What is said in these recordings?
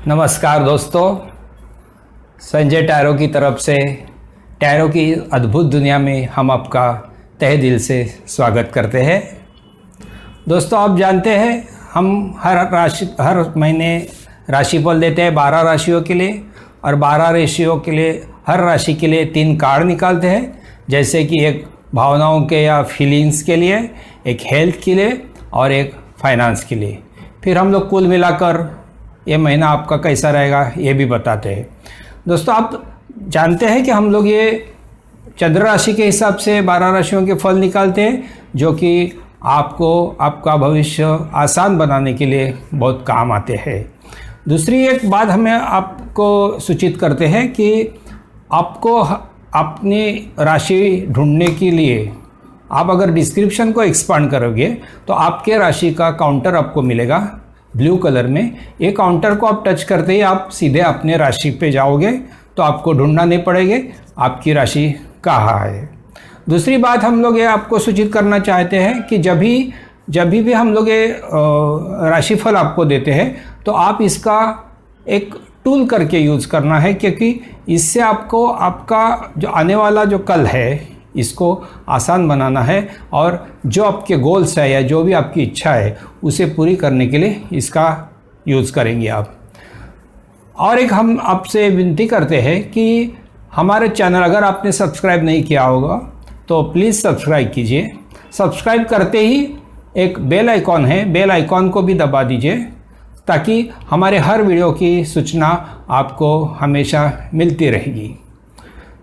नमस्कार दोस्तों, संजय टैरो की तरफ से टैरो की अद्भुत दुनिया में हम आपका तहे दिल से स्वागत करते हैं। दोस्तों, आप जानते हैं हम हर महीने राशिफल देते हैं 12 राशियों के लिए, और 12 राशियों के लिए हर राशि के लिए 3 कार्ड निकालते हैं। जैसे कि एक भावनाओं के या फीलिंग्स के लिए, एक हेल्थ के लिए और एक फाइनेंस के लिए। फिर हम लोग कुल मिलाकर ये महीना आपका कैसा रहेगा ये भी बताते हैं। दोस्तों, आप जानते हैं कि हम लोग ये चंद्र राशि के हिसाब से 12 राशियों के फल निकालते हैं, जो कि आपको आपका भविष्य आसान बनाने के लिए बहुत काम आते हैं। दूसरी एक बात हमें आपको सूचित करते हैं कि आपको अपनी राशि ढूंढने के लिए आप अगर डिस्क्रिप्शन को एक्सपांड करोगे तो आपके राशि का काउंटर आपको मिलेगा ब्लू कलर में। ये काउंटर को आप टच करते ही आप सीधे अपने राशि पे जाओगे, तो आपको ढूंढना नहीं पड़ेगा आपकी राशि कहाँ है। दूसरी बात हम लोग ये आपको सूचित करना चाहते हैं कि जब भी हम लोग ये राशिफल आपको देते हैं तो आप इसका एक टूल करके यूज़ करना है, क्योंकि इससे आपको आपका जो आने वाला जो कल है इसको आसान बनाना है, और जो आपके गोल्स है या जो भी आपकी इच्छा है उसे पूरी करने के लिए इसका यूज़ करेंगे आप। और एक हम आपसे विनती करते हैं कि हमारे चैनल अगर आपने सब्सक्राइब नहीं किया होगा तो प्लीज़ सब्सक्राइब कीजिए। सब्सक्राइब करते ही एक बेल आइकॉन है, बेल आइकॉन को भी दबा दीजिए, ताकि हमारे हर वीडियो की सूचना आपको हमेशा मिलती रहेगी।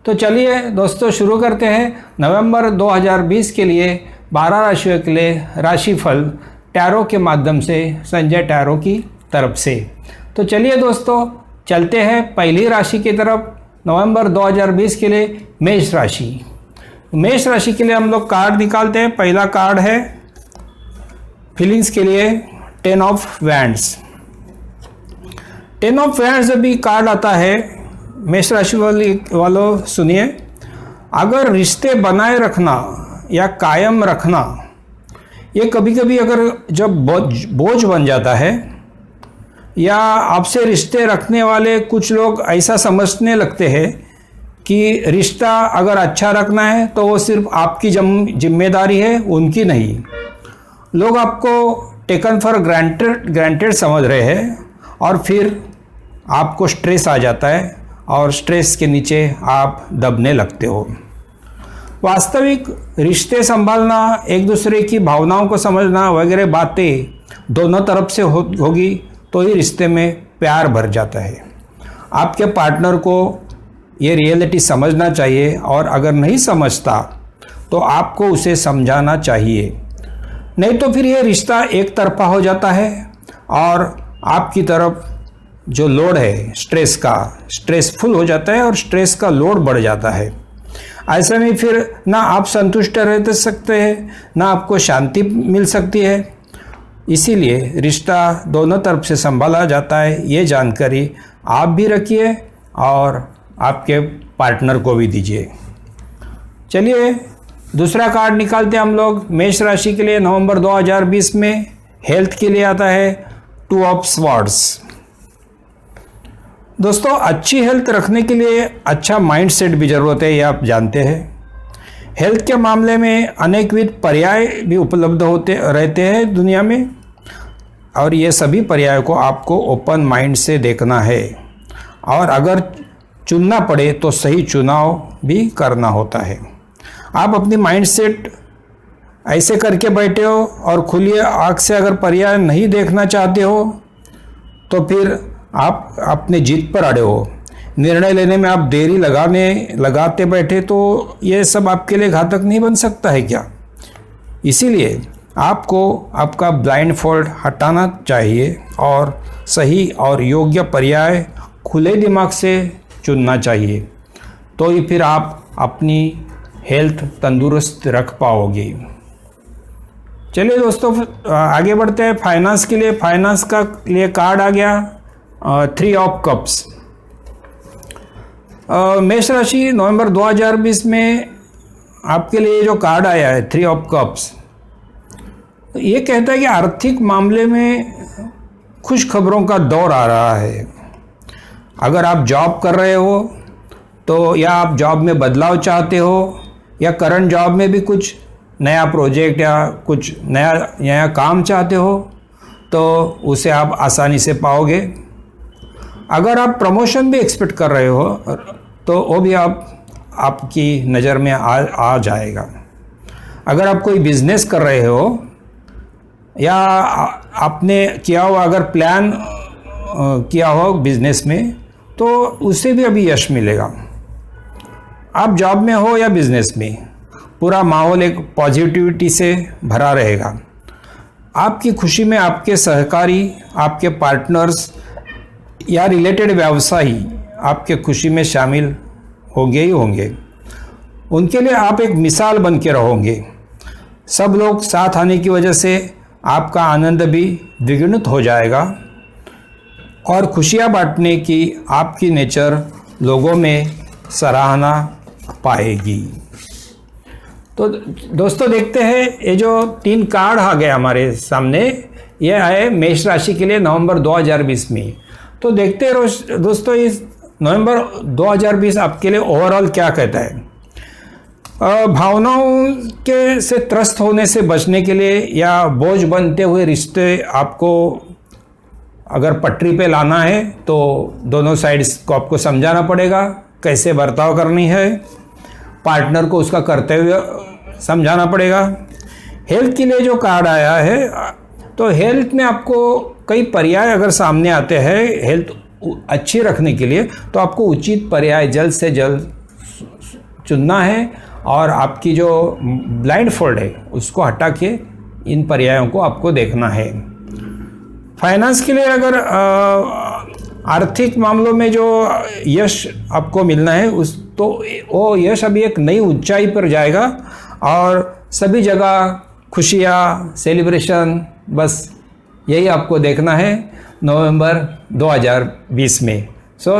तो चलिए दोस्तों, शुरू करते हैं नवंबर 2020 के लिए 12 राशियों के लिए राशिफल टैरो के माध्यम से संजय टैरो की तरफ से। तो चलिए दोस्तों, चलते हैं पहली राशि की तरफ। नवंबर 2020 के लिए मेष राशि। मेष राशि के लिए हम लोग कार्ड निकालते हैं। पहला कार्ड है फीलिंग्स के लिए 10 ऑफ वैंड्स। 10 ऑफ वैंड्स जब भी कार्ड आता है, मेष राशि वालों सुनिए, अगर रिश्ते बनाए रखना या कायम रखना ये कभी कभी अगर जब बोझ बन जाता है, या आपसे रिश्ते रखने वाले कुछ लोग ऐसा समझने लगते हैं कि रिश्ता अगर अच्छा रखना है तो वो सिर्फ आपकी जिम्मेदारी है, उनकी नहीं। लोग आपको टेकन फॉर ग्रांटेड समझ रहे हैं, और फिर आपको स्ट्रेस आ जाता है और स्ट्रेस के नीचे आप दबने लगते हो। वास्तविक रिश्ते संभालना, एक दूसरे की भावनाओं को समझना वगैरह बातें दोनों तरफ से होगी तो ही रिश्ते में प्यार भर जाता है। आपके पार्टनर को ये रियलिटी समझना चाहिए, और अगर नहीं समझता तो आपको उसे समझाना चाहिए। नहीं तो फिर ये रिश्ता एक तरफा हो जाता है और आपकी तरफ जो लोड है स्ट्रेसफुल हो जाता है, और स्ट्रेस का लोड बढ़ जाता है। ऐसे में फिर ना आप संतुष्ट रह सकते हैं, ना आपको शांति मिल सकती है। इसीलिए रिश्ता दोनों तरफ से संभाला जाता है, ये जानकारी आप भी रखिए और आपके पार्टनर को भी दीजिए। चलिए दूसरा कार्ड निकालते हैं हम लोग मेष राशि के लिए। नवंबर 2020 में हेल्थ के लिए आता है 2 ऑफ स्वॉर्ड्स। दोस्तों, अच्छी हेल्थ रखने के लिए अच्छा माइंडसेट भी ज़रूरत है, ये आप जानते हैं। हेल्थ के मामले में अनेकविध पर्याय भी उपलब्ध होते रहते हैं दुनिया में, और ये सभी पर्यायों को आपको ओपन माइंड से देखना है, और अगर चुनना पड़े तो सही चुनाव भी करना होता है। आप अपनी माइंडसेट ऐसे करके बैठे हो और खुली आँख से अगर पर्याय नहीं देखना चाहते हो तो फिर आप अपने जीत पर अड़े हो। निर्णय लेने में आप देरी लगाते बैठे तो ये सब आपके लिए घातक नहीं बन सकता है क्या? इसीलिए आपको आपका ब्लाइंड फोल्ड हटाना चाहिए और सही और योग्य पर्याय खुले दिमाग से चुनना चाहिए, तो ही फिर आप अपनी हेल्थ तंदुरुस्त रख पाओगे। चलिए दोस्तों, आगे बढ़ते हैं फाइनेंस के लिए। फाइनेंस का लिए कार्ड आ गया 3 ऑफ कप्स। मेष राशि नवंबर 2020 में आपके लिए जो कार्ड आया है 3 ऑफ कप्स, ये कहता है कि आर्थिक मामले में खुश खबरों का दौर आ रहा है। अगर आप जॉब कर रहे हो तो या आप जॉब में बदलाव चाहते हो या करंट जॉब में भी कुछ नया प्रोजेक्ट या कुछ नया काम चाहते हो तो उसे आप आसानी से पाओगे। अगर आप प्रमोशन भी एक्सपेक्ट कर रहे हो तो वो भी आपकी नज़र में आ जाएगा। अगर आप कोई बिजनेस कर रहे हो या आपने किया हुआ अगर प्लान किया हो बिजनेस में तो उससे भी अभी यश मिलेगा। आप जॉब में हो या बिजनेस में, पूरा माहौल एक पॉजिटिविटी से भरा रहेगा। आपकी खुशी में आपके सहकारी, आपके पार्टनर्स या रिलेटेड व्यवसायी आपके खुशी में शामिल होंगे ही होंगे। उनके लिए आप एक मिसाल बन के रहोगे। सब लोग साथ आने की वजह से आपका आनंद भी द्विगुणित हो जाएगा और खुशियाँ बांटने की आपकी नेचर लोगों में सराहना पाएगी। तो दोस्तों देखते हैं, ये जो 3 कार्ड आ गए हमारे सामने, ये आए मेष राशि के लिए नवंबर 2020 में। तो देखते हैं दोस्तों, इस नवंबर 2020 आपके लिए ओवरऑल क्या कहता है। भावनाओं के से त्रस्त होने से बचने के लिए या बोझ बनते हुए रिश्ते आपको अगर पटरी पे लाना है तो दोनों साइड्स को आपको समझाना पड़ेगा कैसे बर्ताव करनी है। पार्टनर को उसका कर्तव्य समझाना पड़ेगा। हेल्थ के लिए जो कार्ड आया है तो हेल्थ में आपको कई पर्याय अगर सामने आते हैं हेल्थ अच्छी रखने के लिए, तो आपको उचित पर्याय जल्द से जल्द चुनना है और आपकी जो ब्लाइंड फोल्ड है उसको हटा के इन पर्यायों को आपको देखना है। फाइनेंस के लिए अगर आर्थिक मामलों में जो यश आपको मिलना है उस तो वो यश अभी एक नई ऊंचाई पर जाएगा और सभी जगह खुशियाँ सेलिब्रेशन, बस यही आपको देखना है नवंबर 2020 में।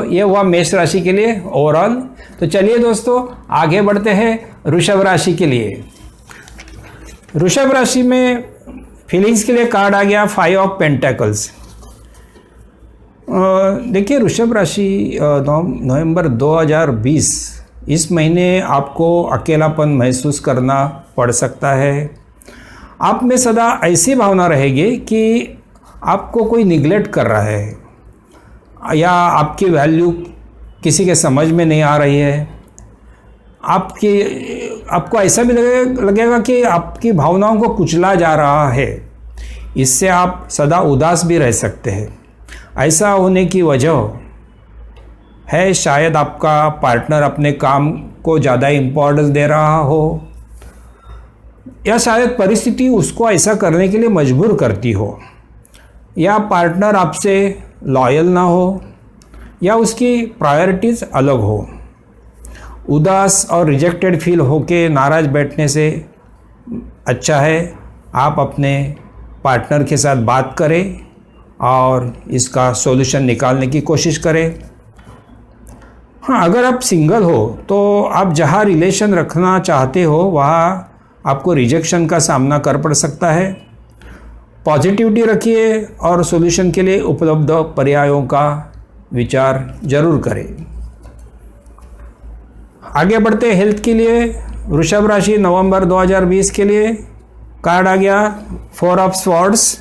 ये हुआ मेष राशि के लिए ओवरऑल। तो चलिए दोस्तों आगे बढ़ते हैं वृषभ राशि के लिए। वृषभ राशि में फीलिंग्स के लिए कार्ड आ गया 5 ऑफ पेंटेकल्स। देखिए वृषभ राशि नवंबर 2020 इस महीने आपको अकेलापन महसूस करना पड़ सकता है। आप में सदा ऐसी भावना रहेगी कि आपको कोई निगलेक्ट कर रहा है या आपकी वैल्यू किसी के समझ में नहीं आ रही है। आपको ऐसा भी लगेगा कि आपकी भावनाओं को कुचला जा रहा है। इससे आप सदा उदास भी रह सकते हैं। ऐसा होने की वजह है शायद आपका पार्टनर अपने काम को ज़्यादा इम्पोर्टेंस दे रहा हो या शायद परिस्थिति उसको ऐसा करने के लिए मजबूर करती हो या पार्टनर आपसे लॉयल ना हो या उसकी प्रायोरिटीज़ अलग हो। उदास और रिजेक्टेड फील होके नाराज़ बैठने से अच्छा है आप अपने पार्टनर के साथ बात करें और इसका सॉल्यूशन निकालने की कोशिश करें। हाँ, अगर आप सिंगल हो तो आप जहाँ रिलेशन रखना चाहते हो वहाँ आपको रिजेक्शन का सामना कर पड़ सकता है। पॉजिटिविटी रखिए और सॉल्यूशन के लिए उपलब्ध पर्यायों का विचार जरूर करें। आगे बढ़ते हेल्थ के लिए। वृषभ राशि नवंबर 2020 के लिए कार्ड आ गया 4 ऑफ स्वॉर्ड्स।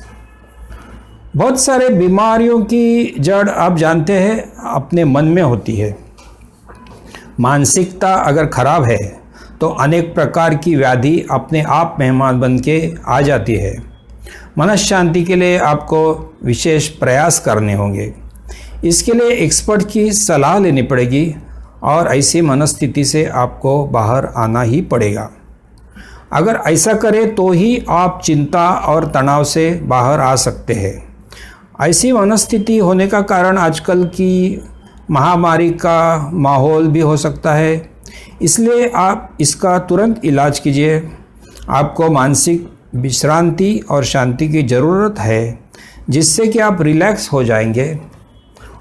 बहुत सारे बीमारियों की जड़ आप जानते हैं अपने मन में होती है। मानसिकता अगर खराब है तो अनेक प्रकार की व्याधि अपने आप मेहमान बन के आ जाती है। मनःशांति के लिए आपको विशेष प्रयास करने होंगे। इसके लिए एक्सपर्ट की सलाह लेनी पड़ेगी और ऐसी मनस्थिति से आपको बाहर आना ही पड़ेगा। अगर ऐसा करें तो ही आप चिंता और तनाव से बाहर आ सकते हैं। ऐसी मनस्थिति होने का कारण आजकल की महामारी का माहौल भी हो सकता है, इसलिए आप इसका तुरंत इलाज कीजिए। आपको मानसिक विश्रांति और शांति की ज़रूरत है जिससे कि आप रिलैक्स हो जाएंगे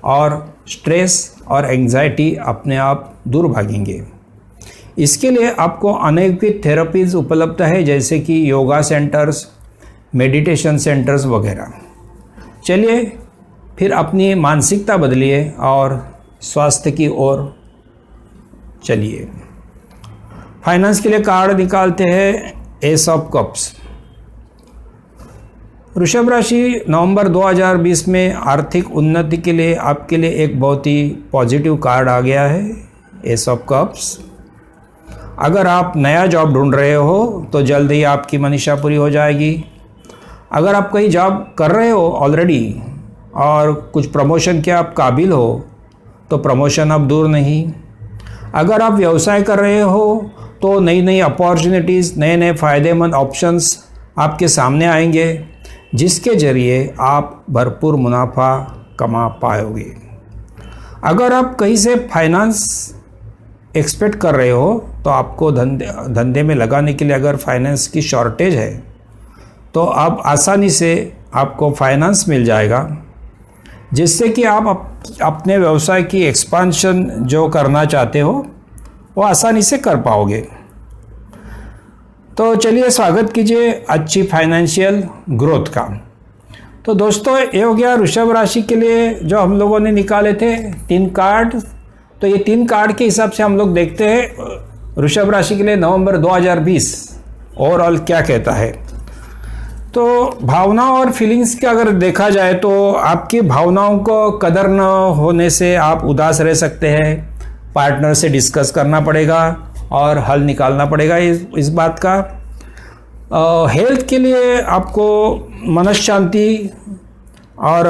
और स्ट्रेस और एंग्जाइटी अपने आप दूर भागेंगे। इसके लिए आपको अनेक थेरेपीज़ उपलब्ध है जैसे कि योगा सेंटर्स, मेडिटेशन सेंटर्स वगैरह। चलिए फिर अपनी मानसिकता बदलिए और स्वास्थ्य की ओर चलिए। फाइनेंस के लिए कार्ड निकालते हैं एस ऑफ कप्स। वृषभ राशि, नवंबर 2020 में आर्थिक उन्नति के लिए आपके लिए एक बहुत ही पॉजिटिव कार्ड आ गया है, एस ऑफ कप्स। अगर आप नया जॉब ढूंढ रहे हो तो जल्द ही आपकी मनीषा पूरी हो जाएगी। अगर आप कहीं जॉब कर रहे हो ऑलरेडी और कुछ प्रमोशन के आप काबिल हो तो प्रमोशन अब दूर नहीं। अगर आप व्यवसाय कर रहे हो तो नई नई अपॉर्चुनिटीज़, नए नए फ़ायदेमंद ऑप्शंस आपके सामने आएंगे, जिसके ज़रिए आप भरपूर मुनाफा कमा पाओगे। अगर आप कहीं से फाइनेंस एक्सपेक्ट कर रहे हो तो आपको धंधे में लगाने के लिए अगर फाइनेंस की शॉर्टेज है तो आप आसानी से आपको फाइनेंस मिल जाएगा, जिससे कि आप अपने व्यवसाय की एक्सपांशन जो करना चाहते हो वो आसानी से कर पाओगे। तो चलिए स्वागत कीजिए अच्छी फाइनेंशियल ग्रोथ का। तो दोस्तों, ये हो गया वृषभ राशि के लिए जो हम लोगों ने निकाले थे 3 कार्ड। तो ये 3 कार्ड के हिसाब से हम लोग देखते हैं वृषभ राशि के लिए नवंबर 2020 ओवरऑल क्या कहता है। तो भावना और फीलिंग्स का अगर देखा जाए तो आपकी भावनाओं को कदर न होने से आप उदास रह सकते हैं। पार्टनर से डिस्कस करना पड़ेगा और हल निकालना पड़ेगा इस बात का। हेल्थ के लिए आपको मनःशांति और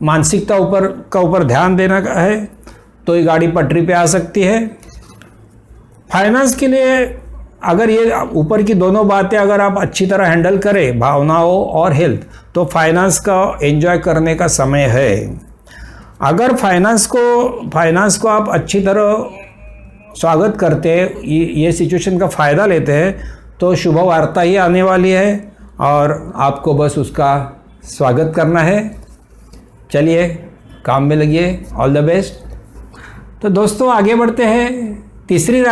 मानसिकता ऊपर ध्यान देना है, तो ये गाड़ी पटरी पे आ सकती है। फाइनेंस के लिए अगर ये ऊपर की दोनों बातें अगर आप अच्छी तरह हैंडल करें, भावनाओं और हेल्थ, तो फाइनेंस का एंजॉय करने का समय है। अगर फाइनेंस को आप अच्छी तरह स्वागत करते हैं, ये सिचुएशन का फ़ायदा लेते हैं, तो शुभ वार्ता ही आने वाली है और आपको बस उसका स्वागत करना है। चलिए काम में लगिए, ऑल द बेस्ट। तो दोस्तों आगे बढ़ते हैं तीसरी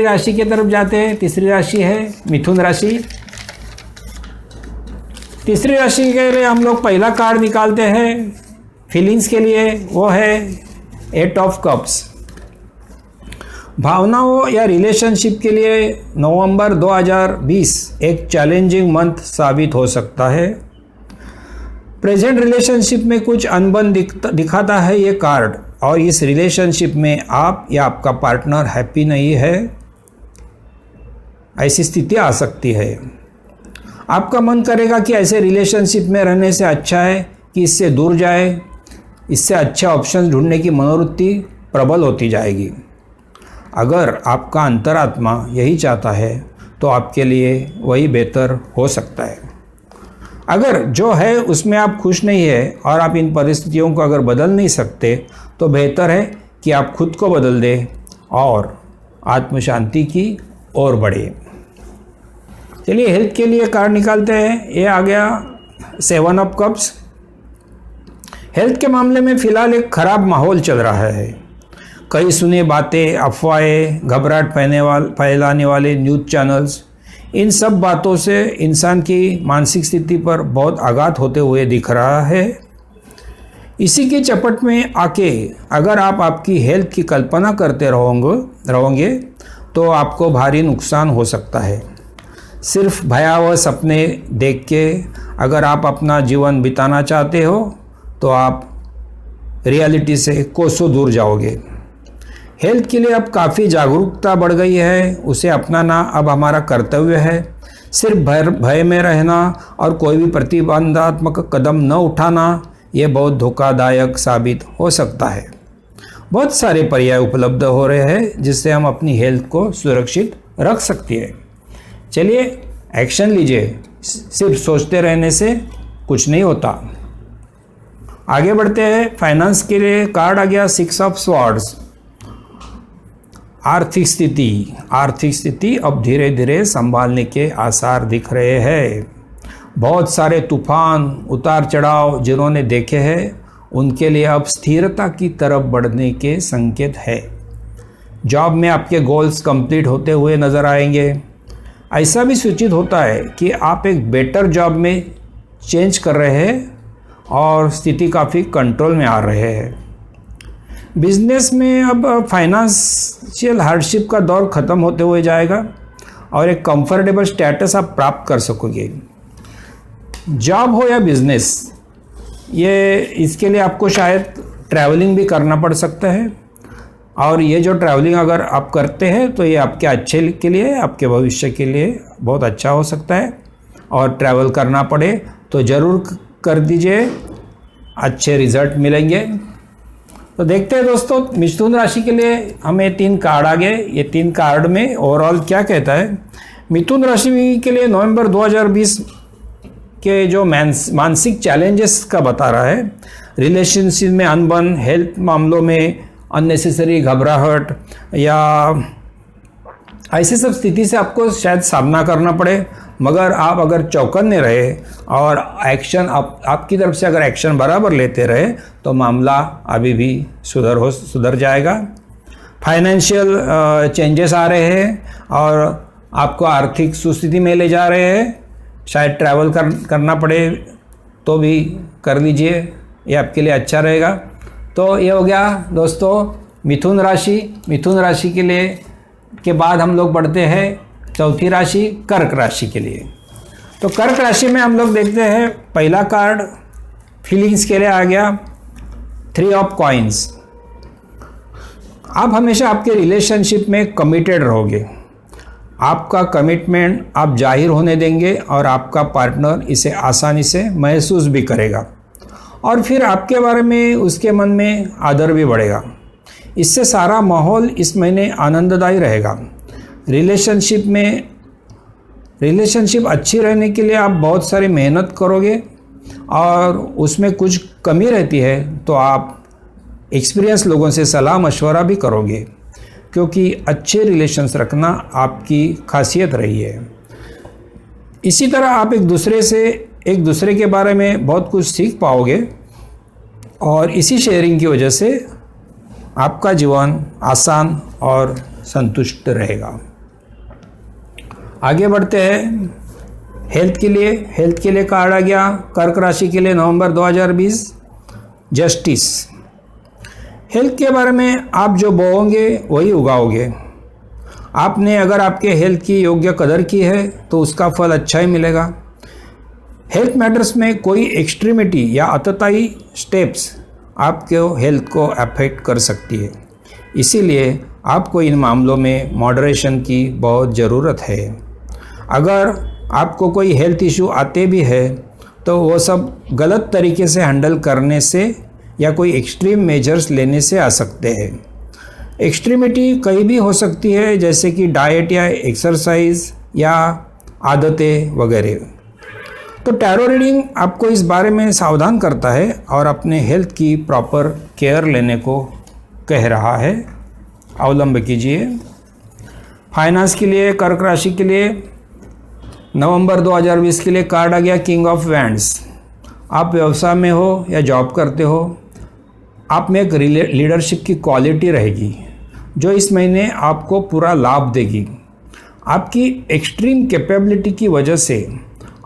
राशि की तरफ जाते हैं। तीसरी राशि है मिथुन राशि। तीसरी राशि के लिए हम लोग पहला कार्ड निकालते हैं फीलिंग्स के लिए, वो है 8 ऑफ कप्स। भावनाओं या रिलेशनशिप के लिए नवंबर 2020 एक चैलेंजिंग मंथ साबित हो सकता है। प्रेजेंट रिलेशनशिप में कुछ अनबन दिखाता है ये कार्ड, और इस रिलेशनशिप में आप या आपका पार्टनर हैप्पी नहीं है, ऐसी स्थिति आ सकती है। आपका मन करेगा कि ऐसे रिलेशनशिप में रहने से अच्छा है कि इससे दूर जाए। इससे अच्छे ऑप्शन ढूंढने की मनोवृत्ति प्रबल होती जाएगी। अगर आपका अंतरात्मा यही चाहता है तो आपके लिए वही बेहतर हो सकता है। अगर जो है उसमें आप खुश नहीं है और आप इन परिस्थितियों को अगर बदल नहीं सकते, तो बेहतर है कि आप खुद को बदल दें और आत्मशांति की ओर बढ़े। चलिए हेल्थ के लिए कार्ड निकालते हैं। ये आ गया 7 ऑफ कप्स। हेल्थ के मामले में फ़िलहाल एक ख़राब माहौल चल रहा है। कई सुनी बातें, अफवाहें, घबराहट फैलाने वाले न्यूज़ चैनल्स, इन सब बातों से इंसान की मानसिक स्थिति पर बहुत आघात होते हुए दिख रहा है। इसी की चपेट में आके अगर आप आपकी हेल्थ की कल्पना करते रहोगे तो आपको भारी नुकसान हो सकता है। सिर्फ भयावह सपने देख के अगर आप अपना जीवन बिताना चाहते हो तो आप रियलिटी से कोसों दूर जाओगे। हेल्थ के लिए अब काफ़ी जागरूकता बढ़ गई है, उसे अपनाना अब हमारा कर्तव्य है। सिर्फ भय में रहना और कोई भी प्रतिबंधात्मक कदम न उठाना, ये बहुत धोखादायक साबित हो सकता है। बहुत सारे पर्याय उपलब्ध हो रहे हैं जिससे हम अपनी हेल्थ को सुरक्षित रख सकते हैं। चलिए एक्शन लीजिए, सिर्फ सोचते रहने से कुछ नहीं होता। आगे बढ़ते हैं। फाइनेंस के लिए कार्ड आ गया 6 ऑफ स्वॉर्ड्स। आर्थिक स्थिति अब धीरे धीरे संभालने के आसार दिख रहे हैं। बहुत सारे तूफान, उतार चढ़ाव जिन्होंने देखे हैं, उनके लिए अब स्थिरता की तरफ बढ़ने के संकेत है। जॉब में आपके गोल्स कंप्लीट होते हुए नज़र आएंगे। ऐसा भी सूचित होता है कि आप एक बेटर जॉब में चेंज कर रहे हैं और स्थिति काफ़ी कंट्रोल में आ रहे हैं। बिजनेस में अब फाइनेंशियल हार्डशिप का दौर ख़त्म होते हुए जाएगा और एक कंफर्टेबल स्टेटस आप प्राप्त कर सकोगे। जॉब हो या बिजनेस, ये इसके लिए आपको शायद ट्रैवलिंग भी करना पड़ सकता है, और ये जो ट्रैवलिंग अगर आप करते हैं तो ये आपके अच्छे के लिए, आपके भविष्य के लिए बहुत अच्छा हो सकता है। और ट्रैवल करना पड़े तो ज़रूर कर दीजिए, अच्छे रिजल्ट मिलेंगे। तो देखते हैं दोस्तों, मिथुन राशि के लिए हमें 3 कार्ड आ गए। ये 3 कार्ड में ओवरऑल क्या कहता है। मिथुन राशि के लिए नवंबर 2020 के जो मानसिक चैलेंजेस का बता रहा है, रिलेशनशिप में अनबन, हेल्थ मामलों में अननेसेसरी घबराहट या ऐसी सब स्थिति से आपको शायद सामना करना पड़े। मगर आप अगर चौकन्ने रहे और एक्शन आपकी तरफ से अगर एक्शन बराबर लेते रहे तो मामला अभी भी सुधर जाएगा। फाइनेंशियल चेंजेस आ रहे हैं और आपको आर्थिक सुस्थिति में ले जा रहे हैं। शायद ट्रैवल करना पड़े तो भी कर लीजिए, ये आपके लिए अच्छा रहेगा। तो ये हो गया दोस्तों मिथुन राशि। मिथुन राशि के लिए के बाद हम लोग बढ़ते हैं चौथी राशि कर्क राशि के लिए। तो कर्क राशि में हम लोग देखते हैं, पहला कार्ड फीलिंग्स के लिए आ गया, 3 ऑफ कॉइन्स। आप हमेशा आपके रिलेशनशिप में कमिटेड रहोगे। आपका कमिटमेंट आप जाहिर होने देंगे और आपका पार्टनर इसे आसानी से महसूस भी करेगा और फिर आपके बारे में उसके मन में आदर भी बढ़ेगा। इससे सारा माहौल इस महीने आनंददायी रहेगा। रिलेशनशिप अच्छी रहने के लिए आप बहुत सारी मेहनत करोगे और उसमें कुछ कमी रहती है तो आप एक्सपीरियंस लोगों से सलाह मशवरा भी करोगे, क्योंकि अच्छे रिलेशंस रखना आपकी खासियत रही है। इसी तरह आप एक दूसरे के बारे में बहुत कुछ सीख पाओगे और इसी शेयरिंग की वजह से आपका जीवन आसान और संतुष्ट रहेगा। आगे बढ़ते हैं हेल्थ के लिए कार्ड आ गया कर्क राशि के लिए नवंबर 2020 जस्टिस। हेल्थ के बारे में आप जो बोओगे वही उगाओगे। आपने अगर आपके हेल्थ की योग्य कदर की है तो उसका फल अच्छा ही मिलेगा। हेल्थ मैटर्स में कोई एक्सट्रीमिटी या अतताई स्टेप्स आपके हेल्थ को अफेक्ट कर सकती है, इसीलिए आपको इन मामलों में मॉडरेशन की बहुत ज़रूरत है। अगर आपको कोई हेल्थ इशू आते भी है तो वो सब गलत तरीके से हैंडल करने से या कोई एक्सट्रीम मेजर्स लेने से आ सकते हैं। एक्सट्रीमिटी कहीं भी हो सकती है, जैसे कि डाइट या एक्सरसाइज या आदतें वगैरह। तो टैरो रीडिंग आपको इस बारे में सावधान करता है और अपने हेल्थ की प्रॉपर केयर लेने को कह रहा है, अवलंब कीजिए। फाइनेंस के लिए कर्क राशि के लिए नवंबर 2020 के लिए कार्ड आ गया किंग ऑफ वैंड्स। आप व्यवसाय में हो या जॉब करते हो, आप में एक लीडरशिप की क्वालिटी रहेगी जो इस महीने आपको पूरा लाभ देगी। आपकी एक्सट्रीम कैपेबिलिटी की वजह से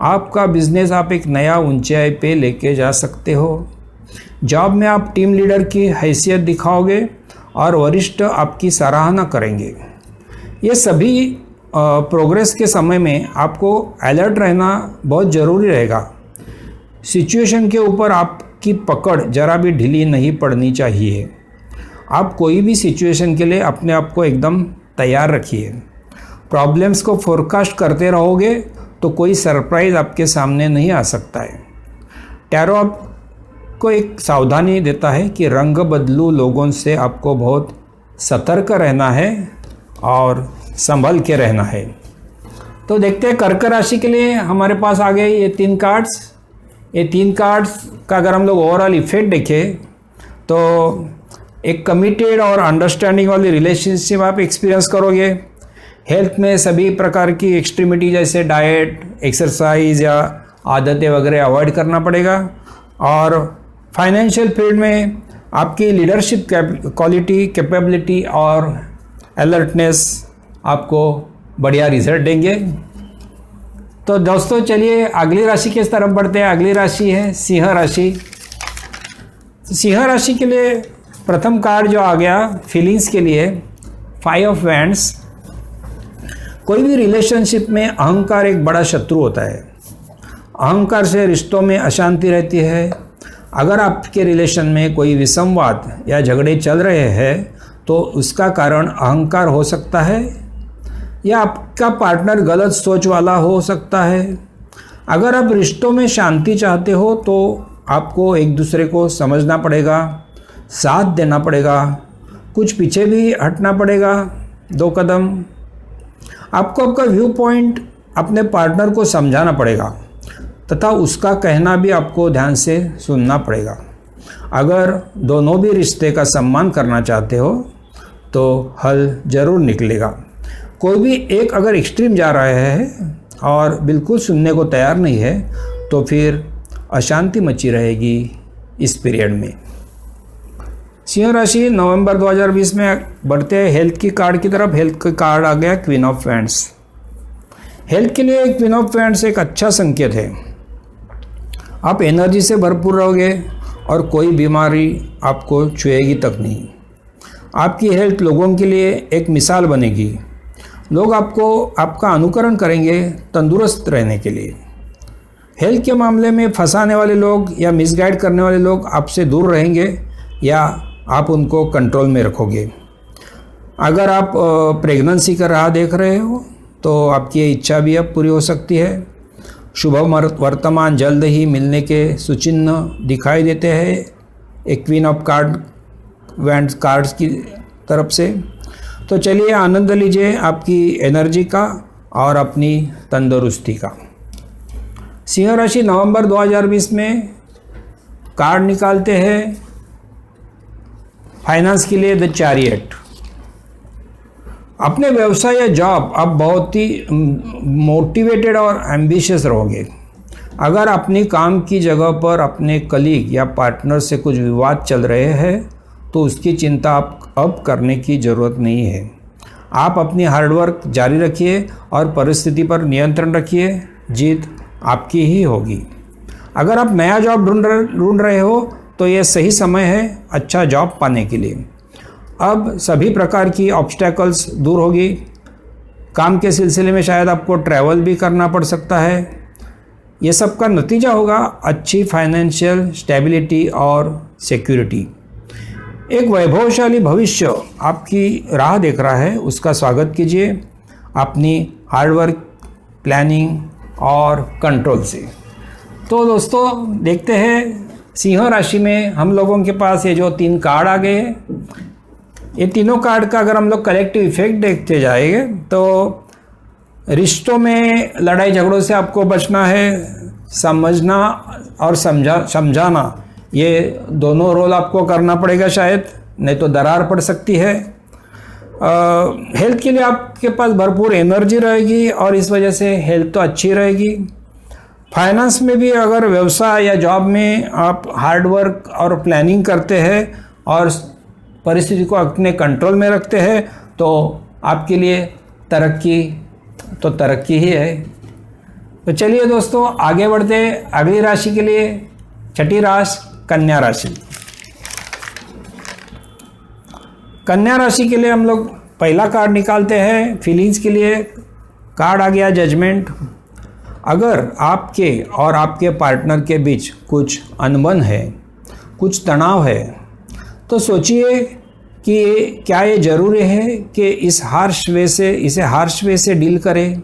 आपका बिजनेस आप एक नया ऊंचाई पे लेके जा सकते हो। जॉब में आप टीम लीडर की हैसियत दिखाओगे और वरिष्ठ आपकी सराहना करेंगे। ये सभी प्रोग्रेस के समय में आपको अलर्ट रहना बहुत ज़रूरी रहेगा। सिचुएशन के ऊपर आपकी पकड़ जरा भी ढीली नहीं पड़नी चाहिए। आप कोई भी सिचुएशन के लिए अपने आप को एकदम तैयार रखिए। प्रॉब्लम्स को फोरकास्ट करते रहोगे तो कोई सरप्राइज़ आपके सामने नहीं आ सकता है। टैरो आपको एक सावधानी देता है कि रंग बदलू लोगों से आपको बहुत सतर्क रहना है और संभल के रहना है। तो देखते हैं कर्क राशि के लिए हमारे पास आ गए ये 3 कार्ड्स। ये 3 कार्ड्स का अगर हम लोग ओवरऑल इफेक्ट देखें तो एक कमिटेड और अंडरस्टैंडिंग वाली रिलेशनशिप आप एक्सपीरियंस करोगे। हेल्थ में सभी प्रकार की एक्सट्रीमिटी जैसे डाइट, एक्सरसाइज या आदतें वगैरह अवॉइड करना पड़ेगा। और फाइनेंशियल फील्ड में आपकी लीडरशिप क्वालिटी, कैपेबिलिटी और अलर्टनेस आपको बढ़िया रिजल्ट देंगे। तो दोस्तों चलिए अगली राशि की तरफ बढ़ते हैं। अगली राशि है सिंह राशि। सिंह राशि के लिए प्रथम कार्ड जो आ गया फीलिंग्स के लिए 5 ऑफ वैंड्स। कोई भी रिलेशनशिप में अहंकार एक बड़ा शत्रु होता है। अहंकार से रिश्तों में अशांति रहती है। अगर आपके रिलेशन में कोई विसंवाद या झगड़े चल रहे हैं तो उसका कारण अहंकार हो सकता है या आपका पार्टनर गलत सोच वाला हो सकता है। अगर आप रिश्तों में शांति चाहते हो तो आपको एक दूसरे को समझना पड़ेगा, साथ देना पड़ेगा, कुछ पीछे भी हटना पड़ेगा 2 कदम। आपको आपका व्यू पॉइंट अपने पार्टनर को समझाना पड़ेगा तथा उसका कहना भी आपको ध्यान से सुनना पड़ेगा। अगर दोनों भी रिश्ते का सम्मान करना चाहते हो तो हल ज़रूर निकलेगा। कोई भी एक अगर एक्सट्रीम जा रहा है और बिल्कुल सुनने को तैयार नहीं है तो फिर अशांति मची रहेगी इस पीरियड में। सिंह राशि नवंबर 2020 में बढ़ते हैं हेल्थ की कार्ड की तरफ। हेल्थ का कार्ड आ गया क्वीन ऑफ वैंड्स। हेल्थ के लिए क्वीन ऑफ वैंड्स एक अच्छा संकेत है। आप एनर्जी से भरपूर रहोगे और कोई बीमारी आपको छुएगी तक नहीं। आपकी हेल्थ लोगों के लिए एक मिसाल बनेगी। लोग आपका अनुकरण करेंगे तंदुरुस्त रहने के लिए। हेल्थ के मामले में फंसाने वाले लोग या मिसगाइड करने वाले लोग आपसे दूर रहेंगे या आप उनको कंट्रोल में रखोगे। अगर आप प्रेगनेंसी का राह देख रहे हो तो आपकी ये इच्छा भी अब पूरी हो सकती है। शुभ वर्तमान जल्द ही मिलने के सुचिन्ह दिखाई देते हैं एक क्वीन ऑफ वैंड्स कार्ड्स की तरफ से। तो चलिए आनंद लीजिए आपकी एनर्जी का और अपनी तंदुरुस्ती का। सिंह राशि नवंबर 2020 में कार्ड निकालते हैं फाइनेंस के लिए द चैरियट। अपने व्यवसाय या जॉब आप बहुत ही मोटिवेटेड और एम्बिशियस रहोगे। अगर अपनी काम की जगह पर अपने कलीग या पार्टनर से कुछ विवाद चल रहे हैं तो उसकी चिंता आप अब करने की ज़रूरत नहीं है। आप अपनी हार्डवर्क जारी रखिए और परिस्थिति पर नियंत्रण रखिए, जीत आपकी ही होगी। अगर आप नया जॉब ढूंढ रहे हो तो ये सही समय है अच्छा जॉब पाने के लिए। अब सभी प्रकार की ऑब्स्टैकल्स दूर होगी। काम के सिलसिले में शायद आपको ट्रैवल भी करना पड़ सकता है। ये सब का नतीजा होगा अच्छी फाइनेंशियल स्टेबिलिटी और सिक्योरिटी। एक वैभवशाली भविष्य आपकी राह देख रहा है, उसका स्वागत कीजिए अपनी हार्डवर्क, प्लानिंग और कंट्रोल से। तो दोस्तों देखते हैं सिंह राशि में हम लोगों के पास ये जो 3 कार्ड आ गए हैं, ये तीनों कार्ड का अगर हम लोग कलेक्टिव इफेक्ट देखते जाएंगे तो रिश्तों में लड़ाई झगड़ों से आपको बचना है। समझना और समझाना ये दोनों रोल आपको करना पड़ेगा शायद, नहीं तो दरार पड़ सकती है। हेल्थ के लिए आपके पास भरपूर एनर्जी रहेगी और इस वजह से हेल्थ तो अच्छी रहेगी। फाइनेंस में भी अगर व्यवसाय या जॉब में आप हार्डवर्क और प्लानिंग करते हैं और परिस्थिति को अपने कंट्रोल में रखते हैं तो आपके लिए तरक्की ही है। तो चलिए दोस्तों आगे बढ़ते हैं अगली राशि के लिए, छठी राशि कन्या राशि। कन्या राशि के लिए हम लोग पहला कार्ड निकालते हैं फीलिंग्स के लिए। कार्ड आ गया जजमेंट। अगर आपके और आपके पार्टनर के बीच कुछ अनबन है, कुछ तनाव है, तो सोचिए कि क्या ये ज़रूरी है कि इसे हार्श वे से डील करें।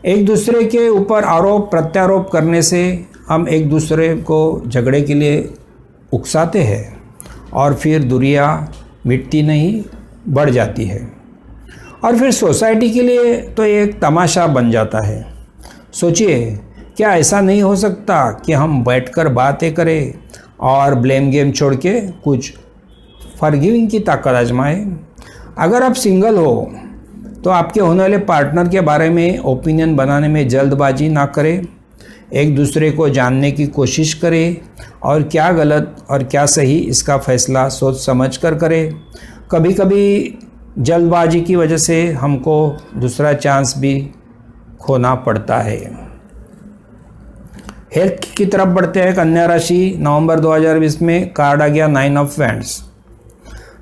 एक दूसरे के ऊपर आरोप प्रत्यारोप करने से हम एक दूसरे को झगड़े के लिए उकसाते हैं और फिर दूरियां मिटती नहीं, बढ़ जाती है और फिर सोसाइटी के लिए तो एक तमाशा बन जाता है। सोचिए क्या ऐसा नहीं हो सकता कि हम बैठकर बातें करें और ब्लेम गेम छोड़ के कुछ फॉरगिविंग की ताकत आजमाएं। अगर आप सिंगल हो तो आपके होने वाले पार्टनर के बारे में ओपिनियन बनाने में जल्दबाजी ना करें। एक दूसरे को जानने की कोशिश करें और क्या गलत और क्या सही इसका फैसला सोच समझ कर करें। कभी कभी जल्दबाजी की वजह से हमको दूसरा चांस भी खोना पड़ता है। हेल्थ की तरफ बढ़ते हैं कन्या राशि। नवंबर 2020 में कार्ड आ गया 9 ऑफ वैंड्स।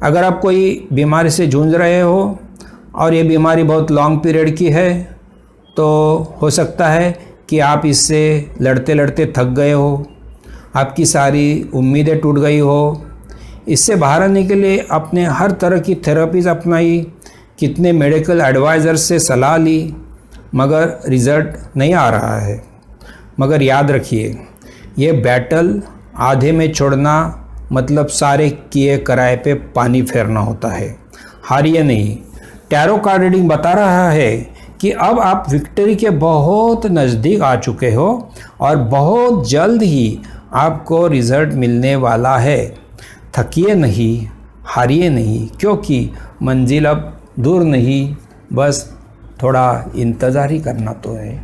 अगर आप कोई बीमारी से जूझ रहे हो और ये बीमारी बहुत लॉन्ग पीरियड की है तो हो सकता है कि आप इससे लड़ते लड़ते थक गए हो, आपकी सारी उम्मीदें टूट गई हो। इससे बाहर आने के लिए आपने हर तरह की थेरेपीज़ अपनाई, कितने मेडिकल एडवाइज़र से सलाह ली, मगर रिज़ल्ट नहीं आ रहा है। मगर याद रखिए, ये बैटल आधे में छोड़ना मतलब सारे किए कराए पे पानी फेरना होता है। हारिए नहीं। टैरो कार्ड रीडिंग बता रहा है कि अब आप विक्ट्री के बहुत नज़दीक आ चुके हो और बहुत जल्द ही आपको रिज़ल्ट मिलने वाला है। थकिए नहीं, हारिए नहीं, क्योंकि मंजिल अब दूर नहीं, बस थोड़ा इंतज़ार ही करना तो है।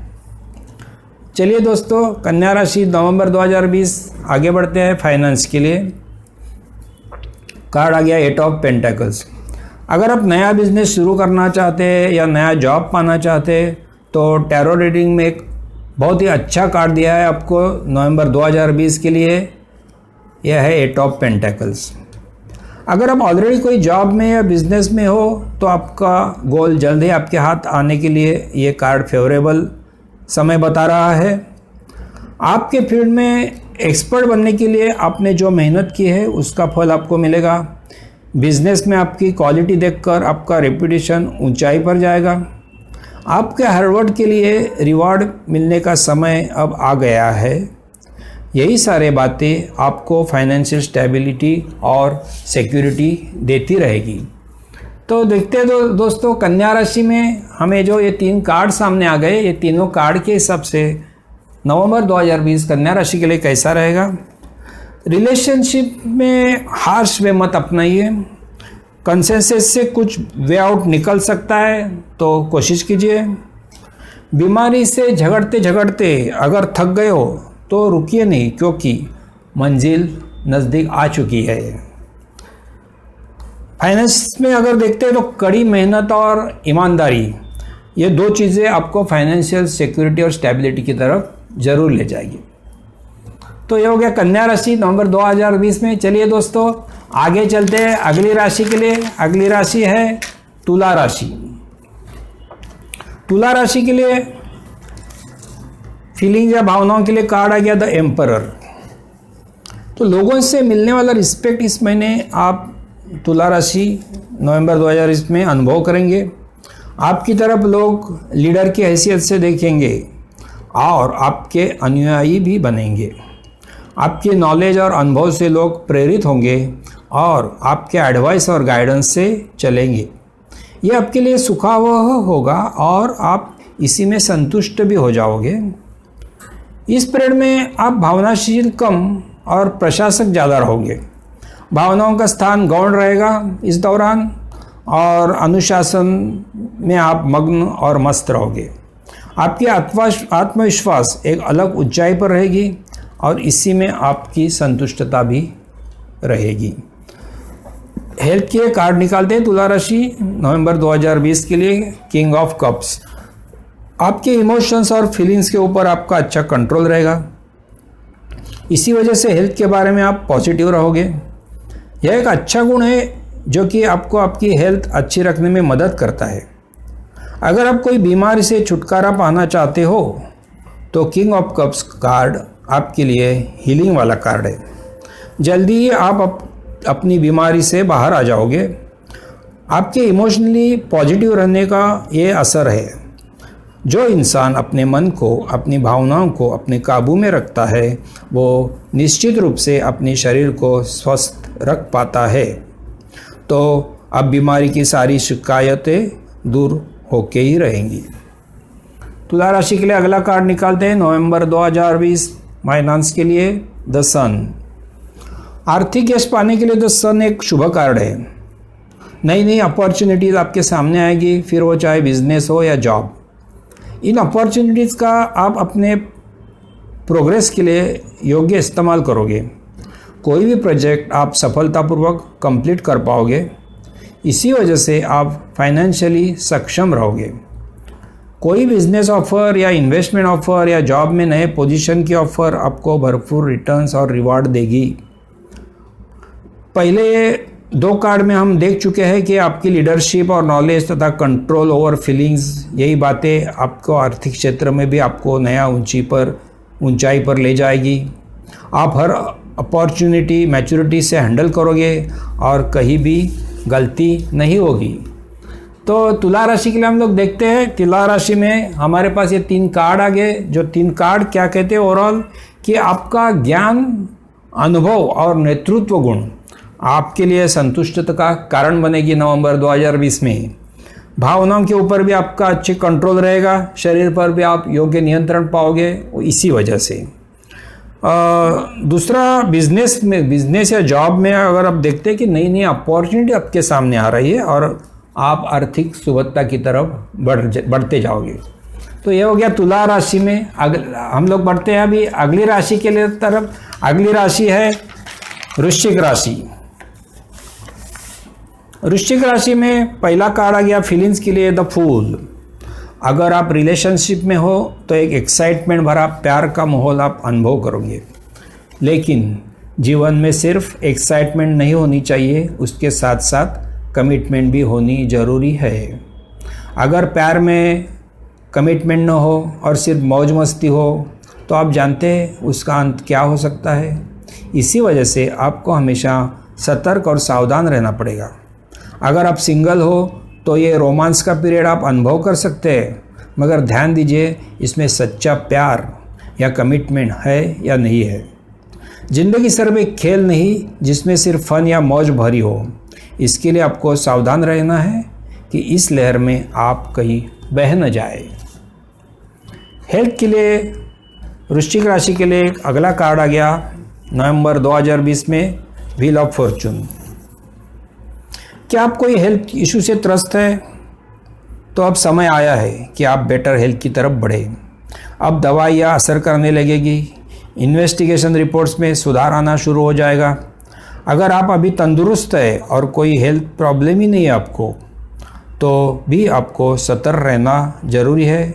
चलिए दोस्तों, कन्या राशि नवंबर 2020 आगे बढ़ते हैं फाइनेंस के लिए। कार्ड आ गया 8 ऑफ पेंटेकल्स। अगर आप नया बिजनेस शुरू करना चाहते हैं या नया जॉब पाना चाहते हैं तो टैरो रीडिंग में एक बहुत ही अच्छा कार्ड दिया है आपको नवंबर 2020 के लिए। यह है 8 ऑफ पेंटेकल्स। अगर आप ऑलरेडी कोई जॉब में या बिजनेस में हो तो आपका गोल जल्द ही आपके हाथ आने के लिए ये कार्ड फेवरेबल समय बता रहा है। आपके फील्ड में एक्सपर्ट बनने के लिए आपने जो मेहनत की है उसका फल आपको मिलेगा। बिजनेस में आपकी क्वालिटी देखकर आपका रेपुटेशन ऊंचाई पर जाएगा। आपके हार्डवर्क के लिए रिवॉर्ड मिलने का समय अब आ गया है। यही सारे बातें आपको फाइनेंशियल स्टेबिलिटी और सिक्योरिटी देती रहेगी। तो देखते हैं दोस्तों, कन्या राशि में हमें जो ये 3 कार्ड सामने आ गए, ये तीनों कार्ड के हिसाब से नवंबर 2020 कन्या राशि के लिए कैसा रहेगा। रिलेशनशिप में हार्श वे मत अपनाइए। कंसेंसस से कुछ वे आउट निकल सकता है तो कोशिश कीजिए। बीमारी से झगड़ते झगड़ते अगर थक गए हो तो रुकिए नहीं, क्योंकि मंजिल नज़दीक आ चुकी है। फाइनेंस में अगर देखते हैं तो कड़ी मेहनत और ईमानदारी, ये 2 चीज़ें आपको फाइनेंशियल सिक्योरिटी और स्टेबिलिटी की तरफ ज़रूर ले जाएगी। तो ये हो गया कन्या राशि नवंबर 2020 में। चलिए दोस्तों, आगे चलते हैं अगली राशि के लिए। अगली राशि है तुला राशि। तुला राशि के लिए फीलिंग या भावनाओं के लिए कार्ड आ गया द एम्परर। तो लोगों से मिलने वाला रिस्पेक्ट इस महीने आप तुला राशि नवंबर 2020 में अनुभव करेंगे। आपकी तरफ लोग लीडर की हैसियत से देखेंगे और आपके अनुयायी भी बनेंगे। आपके नॉलेज और अनुभव से लोग प्रेरित होंगे और आपके एडवाइस और गाइडेंस से चलेंगे। ये आपके लिए सुखावह होगा और आप इसी में संतुष्ट भी हो जाओगे। इस पीरियड में आप भावनाशील कम और प्रशासक ज़्यादा रहोगे। भावनाओं का स्थान गौण रहेगा इस दौरान और अनुशासन में आप मग्न और मस्त रहोगे। आपकी आत्मविश्वास एक अलग ऊंचाई पर रहेगी और इसी में आपकी संतुष्टता भी रहेगी। हेल्थ के कार्ड निकालते हैं तुला राशि नवंबर 2020 के लिए। King of cups. आपके इमोशंस और फीलिंग्स के ऊपर आपका अच्छा कंट्रोल रहेगा। इसी वजह से हेल्थ के बारे में आप पॉजिटिव रहोगे। यह एक अच्छा गुण है जो कि आपको आपकी हेल्थ अच्छी रखने में मदद करता है। अगर आप कोई बीमारी से छुटकारा पाना चाहते हो तो किंग ऑफ कप्स कार्ड आपके लिए हीलिंग वाला कार्ड है। जल्दी ही आप अपनी बीमारी से बाहर आ जाओगे। आपके इमोशनली पॉजिटिव रहने का ये असर है। जो इंसान अपने मन को, अपनी भावनाओं को अपने काबू में रखता है वो निश्चित रूप से अपने शरीर को स्वस्थ रख पाता है। तो अब बीमारी की सारी शिकायतें दूर होके ही रहेंगी। तुला राशि के लिए अगला कार्ड निकालते हैं नवंबर 2020 फाइनेंस के लिए द सन। आर्थिक यश पाने के लिए द सन एक शुभ कार्ड है। नई नई अपॉर्चुनिटीज़ आपके सामने आएगी, फिर वो चाहे बिजनेस हो या जॉब। इन अपॉर्चुनिटीज़ का आप अपने प्रोग्रेस के लिए योग्य इस्तेमाल करोगे। कोई भी प्रोजेक्ट आप सफलतापूर्वक कंप्लीट कर पाओगे। इसी वजह से आप फाइनेंशियली सक्षम रहोगे। कोई बिजनेस ऑफर या इन्वेस्टमेंट ऑफर या जॉब में नए पोजीशन की ऑफर आपको भरपूर रिटर्न्स और रिवार्ड देगी। पहले 2 कार्ड में हम देख चुके हैं कि आपकी लीडरशिप और नॉलेज तथा कंट्रोल ओवर फीलिंग्स, यही बातें आपको आर्थिक क्षेत्र में भी आपको नया ऊंचाई पर ले जाएगी। आप हर अपॉर्चुनिटी मैच्योरिटी से हैंडल करोगे और कहीं भी गलती नहीं होगी। तो तुला राशि के लिए हम लोग देखते हैं, तुला राशि में हमारे पास ये 3 कार्ड आ गए। जो 3 कार्ड क्या कहते हैं ओवरऑल, कि आपका ज्ञान, अनुभव और नेतृत्व गुण आपके लिए संतुष्टता का कारण बनेगी नवंबर 2020 में। भावनाओं के ऊपर भी आपका अच्छे कंट्रोल रहेगा, शरीर पर भी आप योग्य नियंत्रण पाओगे इसी वजह से। दूसरा, बिजनेस या जॉब में अगर आप देखते हैं कि नई नई अपॉर्चुनिटी आपके सामने आ रही है और आप आर्थिक सुबत्ता की तरफ बढ़ते जाओगे। तो ये हो गया तुला राशि में। हम लोग बढ़ते हैं अभी अगली राशि के लिए तरफ। अगली राशि है वृश्चिक राशि। वृश्चिक राशि में पहला कार्ड आ गया फीलिंग्स के लिए, द फूल। अगर आप रिलेशनशिप में हो तो एक एक्साइटमेंट भरा प्यार का माहौल आप अनुभव करोगे, लेकिन जीवन में सिर्फ एक्साइटमेंट नहीं होनी चाहिए, उसके साथ साथ कमिटमेंट भी होनी ज़रूरी है। अगर प्यार में कमिटमेंट न हो और सिर्फ मौज मस्ती हो तो आप जानते हैं उसका अंत क्या हो सकता है। इसी वजह से आपको हमेशा सतर्क और सावधान रहना पड़ेगा। अगर आप सिंगल हो तो ये रोमांस का पीरियड आप अनुभव कर सकते हैं, मगर ध्यान दीजिए इसमें सच्चा प्यार या कमिटमेंट है या नहीं है। ज़िंदगी सिर्फ एक खेल नहीं जिसमें सिर्फ फन या मौज भरी हो। इसके लिए आपको सावधान रहना है कि इस लहर में आप कहीं बह न जाए। हेल्थ के लिए वृश्चिक राशि के लिए अगला कार्ड आ गया नवंबर 2020 में, व्हील ऑफ फॉर्चून। क्या आप कोई हेल्थ इशू से त्रस्त है तो अब समय आया है कि आप बेटर हेल्थ की तरफ बढ़े। अब दवाइयाँ असर करने लगेगी, इन्वेस्टिगेशन रिपोर्ट्स में सुधार आना शुरू हो जाएगा। अगर आप अभी तंदुरुस्त है और कोई हेल्थ प्रॉब्लम ही नहीं है आपको, तो भी आपको सतर्क रहना ज़रूरी है।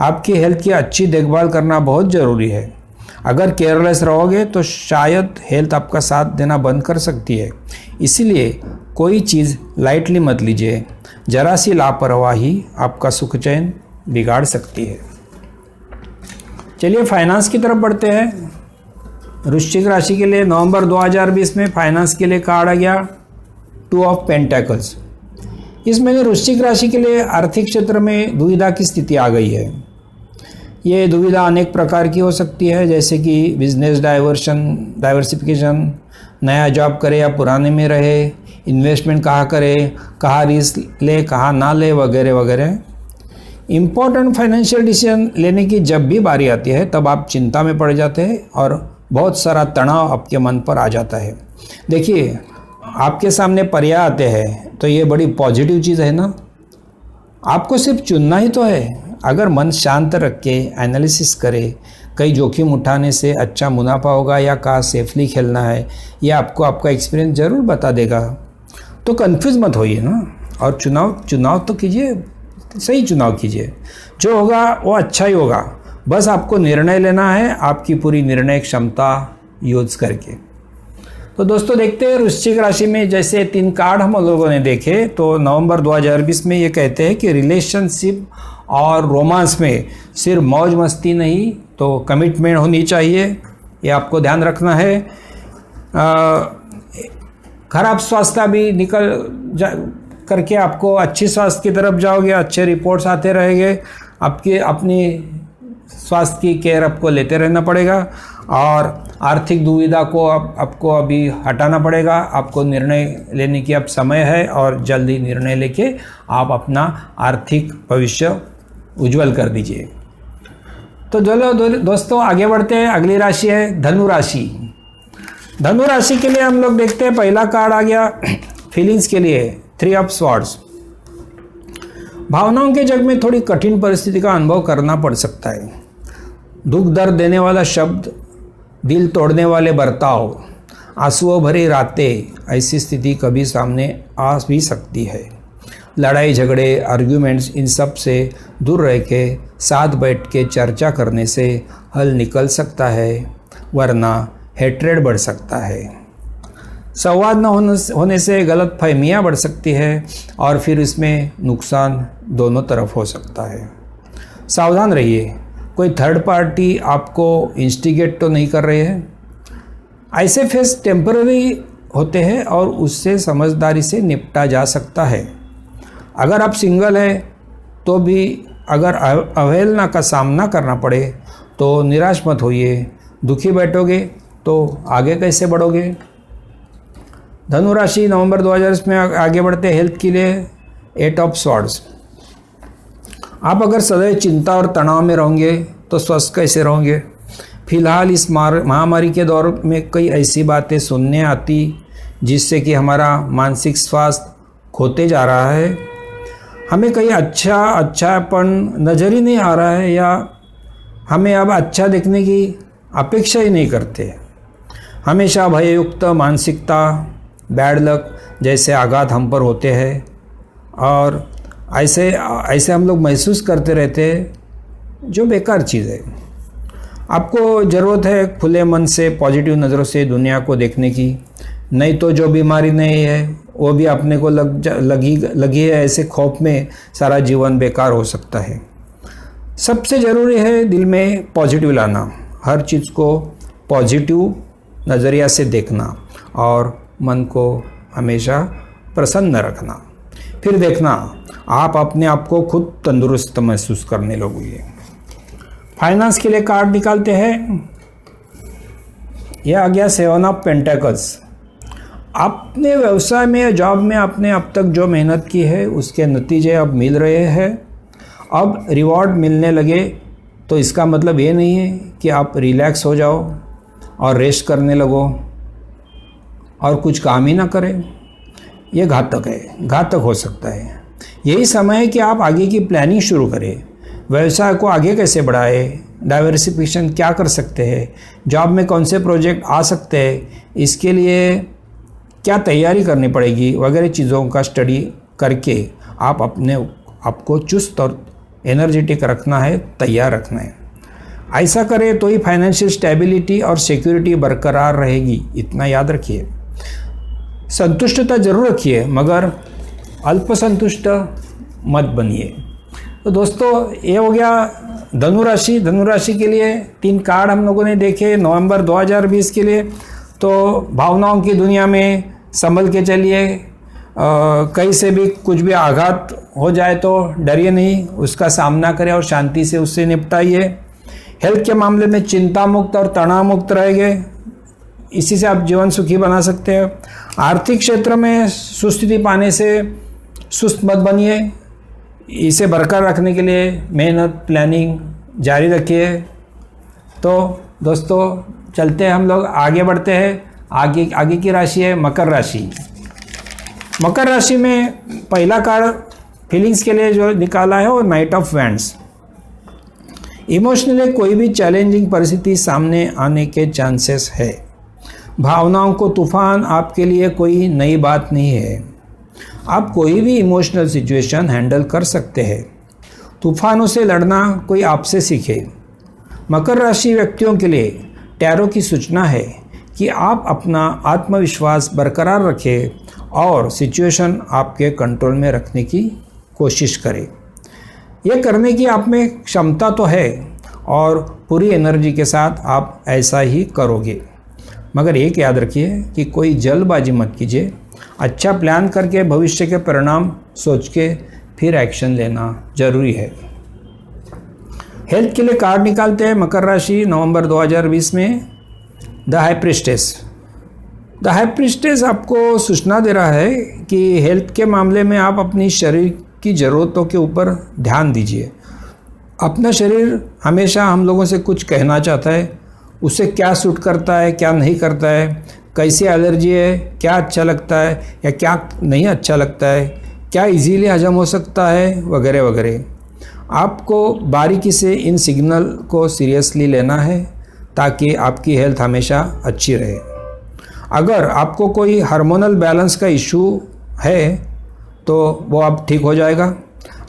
आपकी हेल्थ की अच्छी देखभाल करना बहुत ज़रूरी है। अगर केयरलेस रहोगे तो शायद हेल्थ आपका साथ देना बंद कर सकती है। इसीलिए कोई चीज़ लाइटली मत लीजिए, जरा सी लापरवाही आपका सुख चैन बिगाड़ सकती है। चलिए फाइनेंस की तरफ बढ़ते हैं। वृश्चिक राशि के लिए नवंबर 2020 में फाइनेंस के लिए कार्ड आ गया 2 ऑफ पेंटेकल्स। इस महीने वृश्चिक राशि के लिए आर्थिक क्षेत्र में दुविधा की स्थिति आ गई है। ये दुविधा अनेक प्रकार की हो सकती है, जैसे कि बिजनेस डाइवर्सिफिकेशन, नया जॉब करे या पुराने में रहे, इन्वेस्टमेंट कहाँ करे, कहाँ रिस्क ले कहाँ ना ले, वगैरह वगैरह। इम्पोर्टेंट फाइनेंशियल डिसीजन लेने की जब भी बारी आती है तब आप चिंता में पड़ जाते हैं और बहुत सारा तनाव आपके मन पर आ जाता है। देखिए, आपके सामने पर्याय आते हैं तो ये बड़ी पॉजिटिव चीज़ है ना। आपको सिर्फ चुनना ही तो है। अगर मन शांत रख के एनालिसिस करे, कई जोखिम उठाने से अच्छा मुनाफा होगा या कहाँ सेफली खेलना है, ये आपको आपका एक्सपीरियंस ज़रूर बता देगा। तो कंफ्यूज मत होइए ना, और चुनाव तो कीजिए, सही चुनाव कीजिए। जो होगा वो अच्छा ही होगा। बस आपको निर्णय लेना है आपकी पूरी निर्णय क्षमता यूज करके। तो दोस्तों देखते हैं वृश्चिक राशि में जैसे 3 कार्ड हम लोगों ने देखे, तो नवंबर 2020 में ये कहते हैं कि रिलेशनशिप और रोमांस में सिर्फ मौज मस्ती नहीं तो कमिटमेंट होनी चाहिए, ये आपको ध्यान रखना है। खराब स्वास्थ्य भी करके आपको अच्छी स्वास्थ्य की तरफ जाओगे, अच्छे रिपोर्ट्स आते रहेंगे, अपनी स्वास्थ्य की केयर आपको लेते रहना पड़ेगा। और आर्थिक दुविधा को आपको अभी हटाना पड़ेगा। आपको निर्णय लेने की अब समय है और जल्दी निर्णय लेके आप अपना आर्थिक भविष्य उज्जवल कर दीजिए। तो चलो दोस्तों आगे बढ़ते हैं। अगली राशि है धनु राशि। धनु राशि के लिए हम लोग देखते हैं, पहला कार्ड आ गया फीलिंग्स के लिए 3 ऑफ स्वॉर्ड्स। भावनाओं के जग में थोड़ी कठिन परिस्थिति का अनुभव करना पड़ सकता है। दुख दर्द देने वाला शब्द, दिल तोड़ने वाले बर्ताव, आंसुओं भरी रातें, ऐसी स्थिति कभी सामने आ भी सकती है। लड़ाई झगड़े, आर्ग्यूमेंट्स, इन सब से दूर रह के साथ बैठ के चर्चा करने से हल निकल सकता है, वरना हेट्रेड बढ़ सकता है। संवाद न होने से गलत फहमियाँ बढ़ सकती है और फिर इसमें नुकसान दोनों तरफ हो सकता है। सावधान रहिए, कोई थर्ड पार्टी आपको इंस्टिगेट तो नहीं कर रहे हैं। ऐसे फेस टेम्पररी होते हैं और उससे समझदारी से निपटा जा सकता है। अगर आप सिंगल हैं तो भी अगर अवहेलना का सामना करना पड़े तो निराश मत होइए। दुखी बैठोगे तो आगे कैसे बढ़ोगे। धनु राशि नवंबर 2020 में आगे बढ़ते हेल्थ के लिए 8 ऑफ स्वॉर्ड्स। आप अगर सदैव चिंता और तनाव में रहोगे तो स्वस्थ कैसे रहोगे। फिलहाल इस महामारी के दौर में कई ऐसी बातें सुनने आती जिससे कि हमारा मानसिक स्वास्थ्य खोते जा रहा है। हमें कहीं अच्छापन नज़र ही नहीं आ रहा है या हमें अब अच्छा देखने की अपेक्षा ही नहीं करते। हमेशा भययुक्त मानसिकता, बैड लक जैसे आघात हम पर होते हैं और ऐसे हम लोग महसूस करते रहते हैं, जो बेकार चीज़ है। आपको ज़रूरत है खुले मन से पॉजिटिव नज़रों से दुनिया को देखने की, नहीं तो जो बीमारी नहीं है वो भी अपने को लगी है। ऐसे खौफ में सारा जीवन बेकार हो सकता है। सबसे ज़रूरी है दिल में पॉजिटिव लाना, हर चीज़ को पॉजिटिव नज़रिया से देखना और मन को हमेशा प्रसन्न रखना। फिर देखना आप अपने आप को खुद तंदुरुस्त महसूस करने लगोगे। फाइनेंस के लिए कार्ड निकालते हैं। यह आ गया 7 ऑफ पेंटेकल्स। अपने व्यवसाय में या जॉब में आपने अब तक जो मेहनत की है उसके नतीजे अब मिल रहे हैं। अब रिवॉर्ड मिलने लगे तो इसका मतलब ये नहीं है कि आप रिलैक्स हो जाओ और रेस्ट करने लगो और कुछ काम ही ना करें। ये घातक है, घातक हो सकता है। यही समय है कि आप आगे की प्लानिंग शुरू करें। व्यवसाय को आगे कैसे बढ़ाएं, डाइवर्सिफिकेशन क्या कर सकते हैं, जॉब में कौन से प्रोजेक्ट आ सकते हैं, इसके लिए क्या तैयारी करनी पड़ेगी वगैरह चीज़ों का स्टडी करके आप अपने आपको चुस्त और एनर्जेटिक रखना है, तैयार रखना है। ऐसा करें तो ही फाइनेंशियल स्टेबिलिटी और सिक्योरिटी बरकरार रहेगी, इतना याद रखिए। संतुष्टता जरूर रखिए मगर अल्प संतुष्ट मत बनिए। तो दोस्तों ये हो गया धनु राशि। धनु राशि के लिए 3 कार्ड हम लोगों ने देखे नवंबर 2020 के लिए। तो भावनाओं की दुनिया में संभल के चलिए। कहीं से भी कुछ भी आघात हो जाए तो डरिए नहीं, उसका सामना करें और शांति से उससे निपटाइए। हेल्थ के मामले में चिंता मुक्त और तनाव मुक्त रहेंगे, इसी से आप जीवन सुखी बना सकते हैं। आर्थिक क्षेत्र में सुस्थिति पाने से सुस्त मत बनिए, इसे बरकरार रखने के लिए मेहनत प्लानिंग जारी रखिए। तो दोस्तों चलते हैं, हम लोग आगे बढ़ते हैं। आगे की राशि है मकर राशि। मकर राशि में पहला कार्ड फीलिंग्स के लिए जो निकाला है वो नाइट ऑफ वैंड्स। इमोशनली कोई भी चैलेंजिंग परिस्थिति सामने आने के चांसेस है। भावनाओं को तूफान आपके लिए कोई नई बात नहीं है। आप कोई भी इमोशनल सिचुएशन हैंडल कर सकते हैं। तूफानों से लड़ना कोई आपसे सीखे। मकर राशि व्यक्तियों के लिए टैरो की सूचना है कि आप अपना आत्मविश्वास बरकरार रखें और सिचुएशन आपके कंट्रोल में रखने की कोशिश करें। यह करने की आप में क्षमता तो है और पूरी एनर्जी के साथ आप ऐसा ही करोगे। मगर एक याद रखिए कि कोई जल्दबाजी मत कीजिए। अच्छा प्लान करके भविष्य के परिणाम सोच के फिर एक्शन लेना जरूरी है। हेल्थ के लिए कार्ड निकालते हैं मकर राशि नवंबर 2020 में। The high priestess. The high priestess आपको सूचना दे रहा है कि हेल्थ के मामले में आप अपनी शरीर की ज़रूरतों के ऊपर ध्यान दीजिए। अपना शरीर हमेशा हम लोगों से कुछ कहना चाहता है, उसे क्या सूट करता है क्या नहीं करता है, कैसी एलर्जी है, क्या अच्छा लगता है या क्या नहीं अच्छा लगता है, क्या इजीली हजम हो सकता है वगैरह वगैरह। आपको बारीकी से इन सिग्नल को सीरियसली लेना है ताकि आपकी हेल्थ हमेशा अच्छी रहे। अगर आपको कोई हार्मोनल बैलेंस का इशू है तो वो अब ठीक हो जाएगा।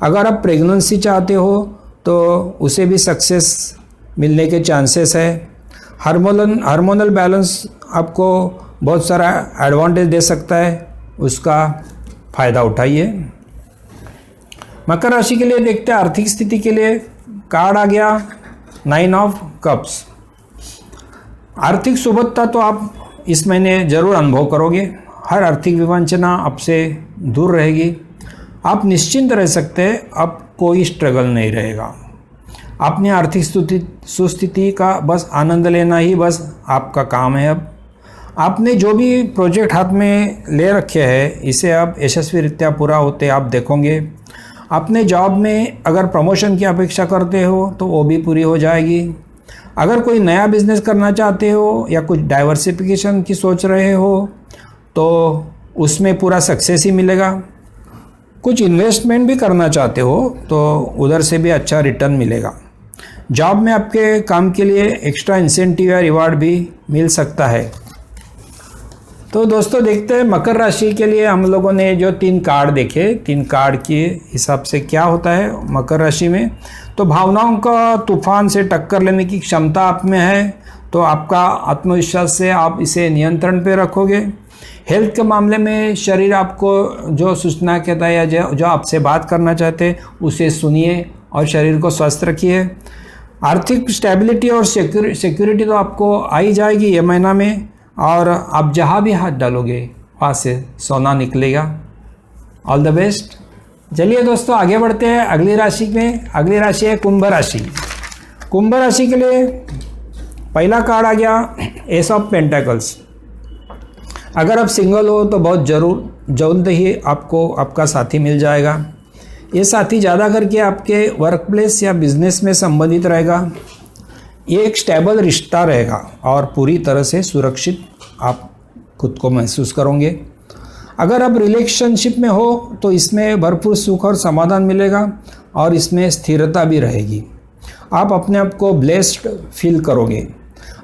अगर आप प्रेगनेंसी चाहते हो तो उसे भी सक्सेस मिलने के चांसेस है। हार्मोनल बैलेंस आपको बहुत सारा एडवांटेज दे सकता है, उसका फ़ायदा उठाइए। मकर राशि के लिए देखते हैं आर्थिक स्थिति के लिए। कार्ड आ गया 9 ऑफ कप्स। आर्थिक सुबत्ता तो आप इस महीने ज़रूर अनुभव करोगे। हर आर्थिक विवंचना आपसे दूर रहेगी। आप निश्चिंत रह सकते हैं, अब कोई स्ट्रगल नहीं रहेगा। अपनी आर्थिक सुस्थिति का बस आनंद लेना ही बस आपका काम है। अब आपने जो भी प्रोजेक्ट हाथ में ले रखे हैं, इसे अब यशस्वी रीत्या पूरा होते आप देखोगे। अपने जॉब में अगर प्रमोशन की अपेक्षा करते हो तो वो भी पूरी हो जाएगी। अगर कोई नया बिजनेस करना चाहते हो या कुछ डाइवर्सिफिकेशन की सोच रहे हो तो उसमें पूरा सक्सेस ही मिलेगा। कुछ इन्वेस्टमेंट भी करना चाहते हो तो उधर से भी अच्छा रिटर्न मिलेगा। जॉब में आपके काम के लिए एक्स्ट्रा इंसेंटिव या रिवार्ड भी मिल सकता है। तो दोस्तों देखते हैं मकर राशि के लिए हम लोगों ने जो 3 कार्ड देखे, 3 कार्ड के हिसाब से क्या होता है मकर राशि में। तो भावनाओं का तूफान से टक्कर लेने की क्षमता आप में है, तो आपका आत्मविश्वास से आप इसे नियंत्रण पे रखोगे। हेल्थ के मामले में शरीर आपको जो सूचना कहता है या जो आपसे बात करना चाहते हैं उसे सुनिए और शरीर को स्वस्थ रखिए। आर्थिक स्टेबिलिटी और सिक्योरिटी तो आपको आ ही जाएगी ये महीना में, और आप जहाँ भी हाथ डालोगे वहाँ से सोना निकलेगा। All the best. चलिए दोस्तों आगे बढ़ते हैं अगली राशि में। अगली राशि है कुंभ राशि। कुंभ राशि के लिए पहला कार्ड आ गया एस ऑफ पेंटेकल्स। अगर आप सिंगल हो तो बहुत जल्द ही आपको आपका साथी मिल जाएगा। ये साथी ज़्यादा करके आपके वर्क प्लेस या बिजनेस में संबंधित रहेगा। ये एक स्टेबल रिश्ता रहेगा और पूरी तरह से सुरक्षित आप खुद को महसूस करोगे। अगर आप रिलेशनशिप में हो तो इसमें भरपूर सुख और समाधान मिलेगा और इसमें स्थिरता भी रहेगी। आप अपने आप को ब्लेस्ड फील करोगे।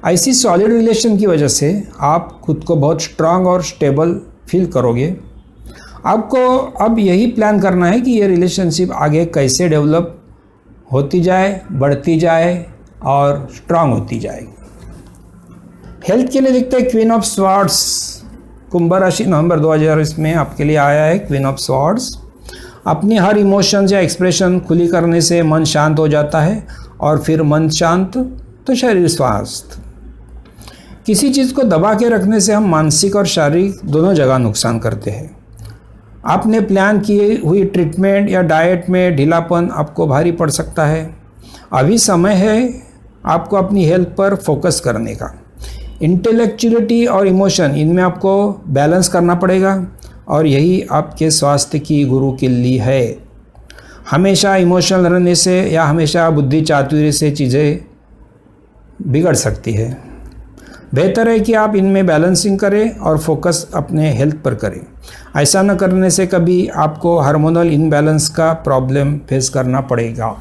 ऐसी सॉलिड रिलेशन की वजह से आप खुद को बहुत स्ट्रांग और स्टेबल फील करोगे। आपको अब यही प्लान करना है कि ये रिलेशनशिप आगे कैसे डेवलप होती जाए, बढ़ती जाए और स्ट्रांग होती जाएगी। हेल्थ के लिए देखते हैं क्वीन ऑफ स्वॉर्ड्स। कुंभ राशि नवंबर 2020 में आपके लिए आया है क्वीन ऑफ स्वॉर्ड्स। अपनी हर इमोशंस या एक्सप्रेशन खुली करने से मन शांत हो जाता है और फिर मन शांत तो शरीर स्वस्थ। किसी चीज़ को दबा के रखने से हम मानसिक और शारीरिक दोनों जगह नुकसान करते हैं। आपने प्लान की हुई ट्रीटमेंट या डाइट में ढीलापन आपको भारी पड़ सकता है। अभी समय है आपको अपनी हेल्थ पर फोकस करने का। इंटेलेक्चुअलिटी और इमोशन इनमें आपको बैलेंस करना पड़ेगा और यही आपके स्वास्थ्य की गुरु किल्ली है। हमेशा इमोशनल रहने से या हमेशा बुद्धि चातुर्य से चीज़ें बिगड़ सकती है। बेहतर है कि आप इनमें बैलेंसिंग करें और फोकस अपने हेल्थ पर करें। ऐसा न करने से कभी आपको हार्मोनल इनबैलेंस का प्रॉब्लम फेस करना पड़ेगा।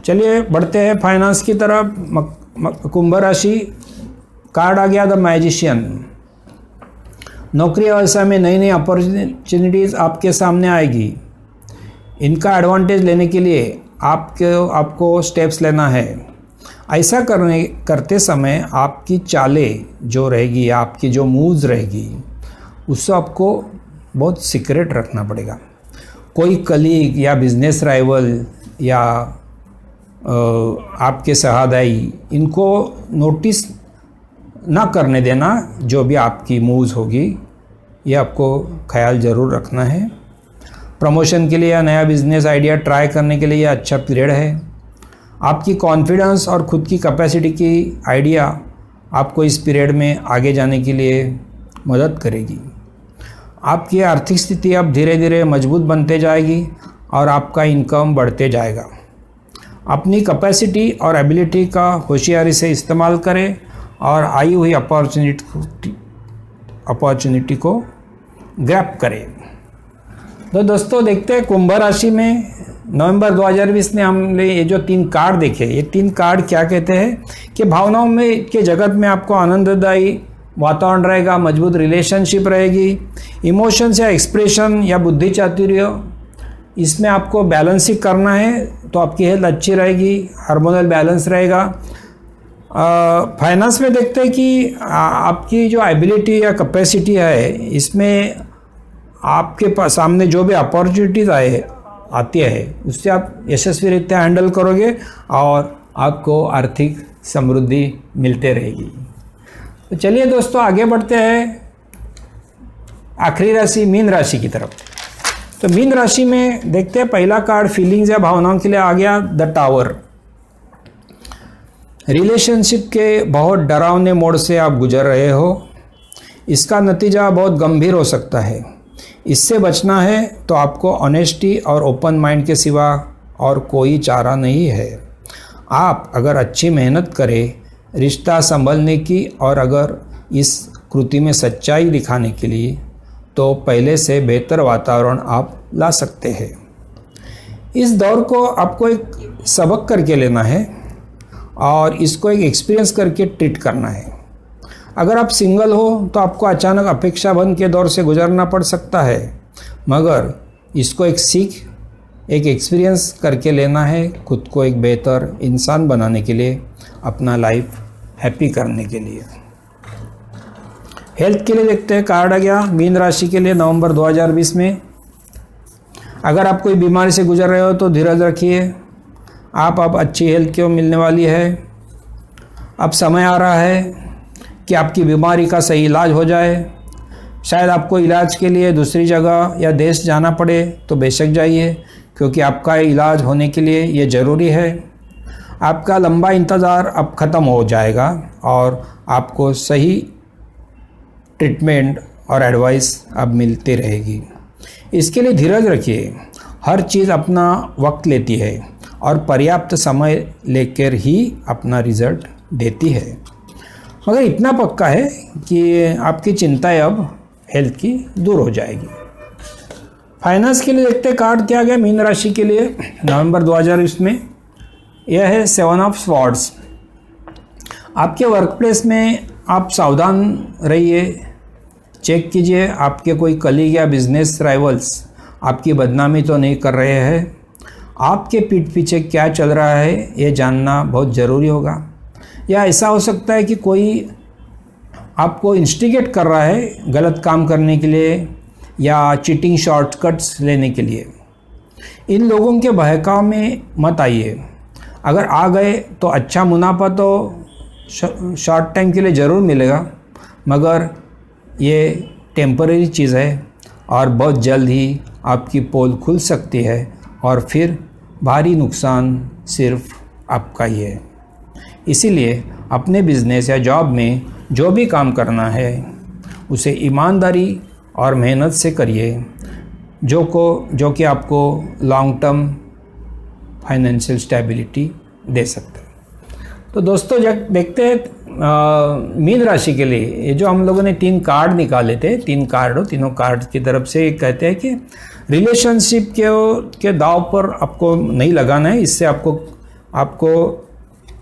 चलिए बढ़ते हैं फाइनेंस की तरफ। कुंभ राशि कार्ड आ गया द मैजिशियन। नौकरी व्यवसाय में नई नई अपॉर्चुनिटीज़ आपके सामने आएगी। इनका एडवांटेज लेने के लिए आपको स्टेप्स लेना है। ऐसा करते समय आपकी चालें जो रहेगी, आपकी जो मूव्स रहेगी, उससे आपको बहुत सीक्रेट रखना पड़ेगा। कोई कलीग या बिजनेस राइवल या आपके सहादाई इनको नोटिस ना करने देना। जो भी आपकी मूव्स होगी ये आपको ख्याल ज़रूर रखना है। प्रमोशन के लिए या नया बिजनेस आइडिया ट्राई करने के लिए ये अच्छा पीरियड है। आपकी कॉन्फिडेंस और ख़ुद की कैपेसिटी की आइडिया आपको इस पीरियड में आगे जाने के लिए मदद करेगी। आपकी आर्थिक स्थिति अब धीरे धीरे मजबूत बनते जाएगी और आपका इनकम बढ़ते जाएगा। अपनी कैपेसिटी और एबिलिटी का होशियारी से इस्तेमाल करें और आई हुई अपॉर्चुनिटी को ग्रैब करें। तो दोस्तों देखते हैं कुंभ राशि में नवंबर 2020 में हमने ये जो 3 कार्ड देखे, ये 3 कार्ड क्या कहते हैं कि भावनाओं में के जगत में आपको आनंददायी वातावरण रहेगा, मजबूत रिलेशनशिप रहेगी। इमोशंस या एक्सप्रेशन या बुद्धि चातुर्य इसमें आपको बैलेंसिंग करना है तो आपकी हेल्थ अच्छी रहेगी, हार्मोनल बैलेंस रहेगा। फाइनेंस में देखते हैं कि आपकी जो एबिलिटी या कैपेसिटी है, इसमें आपके सामने जो भी अपॉर्चुनिटीज आती है उससे आप यशस्वी रीत्या हैंडल करोगे और आपको आर्थिक समृद्धि मिलते रहेगी। तो चलिए दोस्तों आगे बढ़ते हैं आखिरी राशि मीन राशि की तरफ। तो मीन राशि में देखते हैं पहला कार्ड फीलिंग्स या भावनाओं के लिए आ गया द टावर। रिलेशनशिप के बहुत डरावने मोड़ से आप गुजर रहे हो, इसका नतीजा बहुत गंभीर हो सकता है। इससे बचना है तो आपको ऑनेस्टी और ओपन माइंड के सिवा और कोई चारा नहीं है। आप अगर अच्छी मेहनत करें रिश्ता संभलने की और अगर इस कृति में सच्चाई दिखाने के लिए, तो पहले से बेहतर वातावरण आप ला सकते हैं। इस दौर को आपको एक सबक करके लेना है और इसको एक एक्सपीरियंस करके ट्रीट करना है। अगर आप सिंगल हो तो आपको अचानक अपेक्षा बंद के दौर से गुजरना पड़ सकता है, मगर इसको एक सीख, एक एक्सपीरियंस करके लेना है, खुद को एक बेहतर इंसान बनाने के लिए, अपना लाइफ हैप्पी करने के लिए। हेल्थ के लिए देखते हैं कार्ड आ गया मीन राशि के लिए नवंबर 2020 में। अगर आप कोई बीमारी से गुजर रहे हो तो धीरज रखिए, आप अब अच्छी हेल्थ क्यों मिलने वाली है। अब समय आ रहा है कि आपकी बीमारी का सही इलाज हो जाए। शायद आपको इलाज के लिए दूसरी जगह या देश जाना पड़े तो बेशक जाइए, क्योंकि आपका इलाज होने के लिए ये ज़रूरी है। आपका लंबा इंतज़ार अब ख़त्म हो जाएगा और आपको सही ट्रीटमेंट और एडवाइस अब मिलती रहेगी। इसके लिए धीरज रखिए, हर चीज़ अपना वक्त लेती है और पर्याप्त समय लेकर ही अपना रिज़ल्ट देती है। मगर इतना पक्का है कि आपकी चिंताएं अब हेल्थ की दूर हो जाएगी। फाइनेंस के लिए देखते कार्ड क्या गया मीन राशि के लिए नवंबर 2020 में। यह है 7 ऑफ स्वॉर्ड्स। आपके वर्क प्लेस में आप सावधान रहिए, चेक कीजिए आपके कोई कलीग या बिजनेस राइवल्स आपकी बदनामी तो नहीं कर रहे हैं। आपके पीठ पीछे क्या चल रहा है ये जानना बहुत ज़रूरी होगा। या ऐसा हो सकता है कि कोई आपको इंस्टिगेट कर रहा है गलत काम करने के लिए या चीटिंग शॉर्टकट्स लेने के लिए। इन लोगों के बहकाव में मत आइए। अगर आ गए तो अच्छा मुनाफा तो शॉर्ट टाइम के लिए ज़रूर मिलेगा, मगर ये टेम्परेरी चीज़ है और बहुत जल्द ही आपकी पोल खुल सकती है और फिर भारी नुकसान सिर्फ आपका ही है। इसीलिए अपने बिजनेस या जॉब में जो भी काम करना है उसे ईमानदारी और मेहनत से करिए, जो कि आपको लॉन्ग टर्म फाइनेंशियल स्टेबिलिटी दे सकता है। तो दोस्तों जब देखते हैं मीन राशि के लिए ये जो हम लोगों ने 3 कार्ड निकाले थे, 3 कार्ड, तीनों कार्ड की तरफ से कहते हैं कि रिलेशनशिप के दाव पर आपको नहीं लगाना है। इससे आपको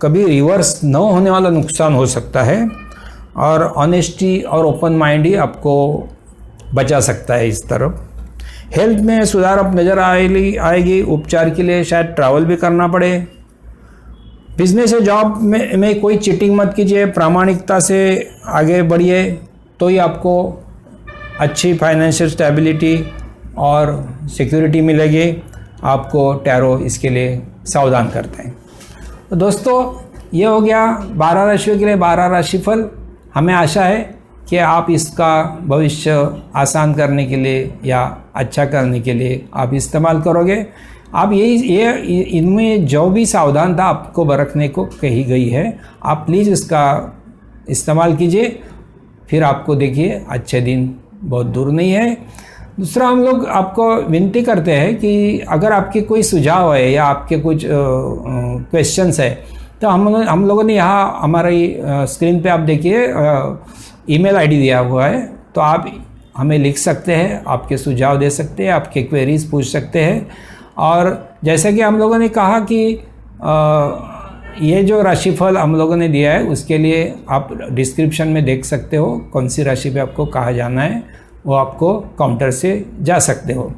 कभी रिवर्स न होने वाला नुकसान हो सकता है और ऑनेस्टी और ओपन माइंड ही आपको बचा सकता है इस तरफ। हेल्थ में सुधार अब नज़र आएगी। उपचार के लिए शायद ट्रैवल भी करना पड़े। बिजनेस या जॉब में कोई चीटिंग मत कीजिए, प्रामाणिकता से आगे बढ़िए, तो ही आपको अच्छी फाइनेंशियल स्टेबिलिटी और सिक्योरिटी मिलेगी। आपको टैरो इसके लिए सावधान करते हैं। तो दोस्तों ये हो गया 12 राशियों के लिए 12 राशिफल। हमें आशा है कि आप इसका भविष्य आसान करने के लिए या अच्छा करने के लिए आप इस्तेमाल करोगे। आप ये इनमें जो भी सावधानता आपको बरतने को कही गई है, आप प्लीज़ इसका इस्तेमाल कीजिए, फिर आपको देखिए अच्छे दिन बहुत दूर नहीं है। दूसरा, हम लोग आपको विनती करते हैं कि अगर आपके कोई सुझाव है या आपके कुछ क्वेश्चंस है तो हम लोगों ने यहाँ हमारी स्क्रीन पे आप देखिए ईमेल आईडी दिया हुआ है, तो आप हमें लिख सकते हैं, आपके सुझाव दे सकते हैं, आपके क्वेरीज पूछ सकते हैं। और जैसे कि हम लोगों ने कहा कि ये जो राशिफल हम लोगों ने दिया है उसके लिए आप डिस्क्रिप्शन में देख सकते हो कौन सी राशि पे आपको कहाँ जाना है, वो आपको काउंटर से जा सकते हो।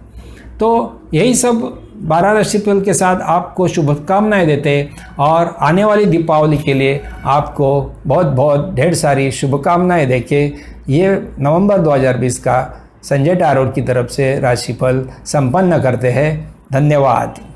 तो यही सब 12 राशिफल के साथ आपको शुभकामनाएं देते और आने वाली दीपावली के लिए आपको बहुत बहुत ढेर सारी शुभकामनाएं देके ये नवंबर 2020 का संजय टैरोट की तरफ से राशिफल संपन्न करते हैं। धन्यवाद।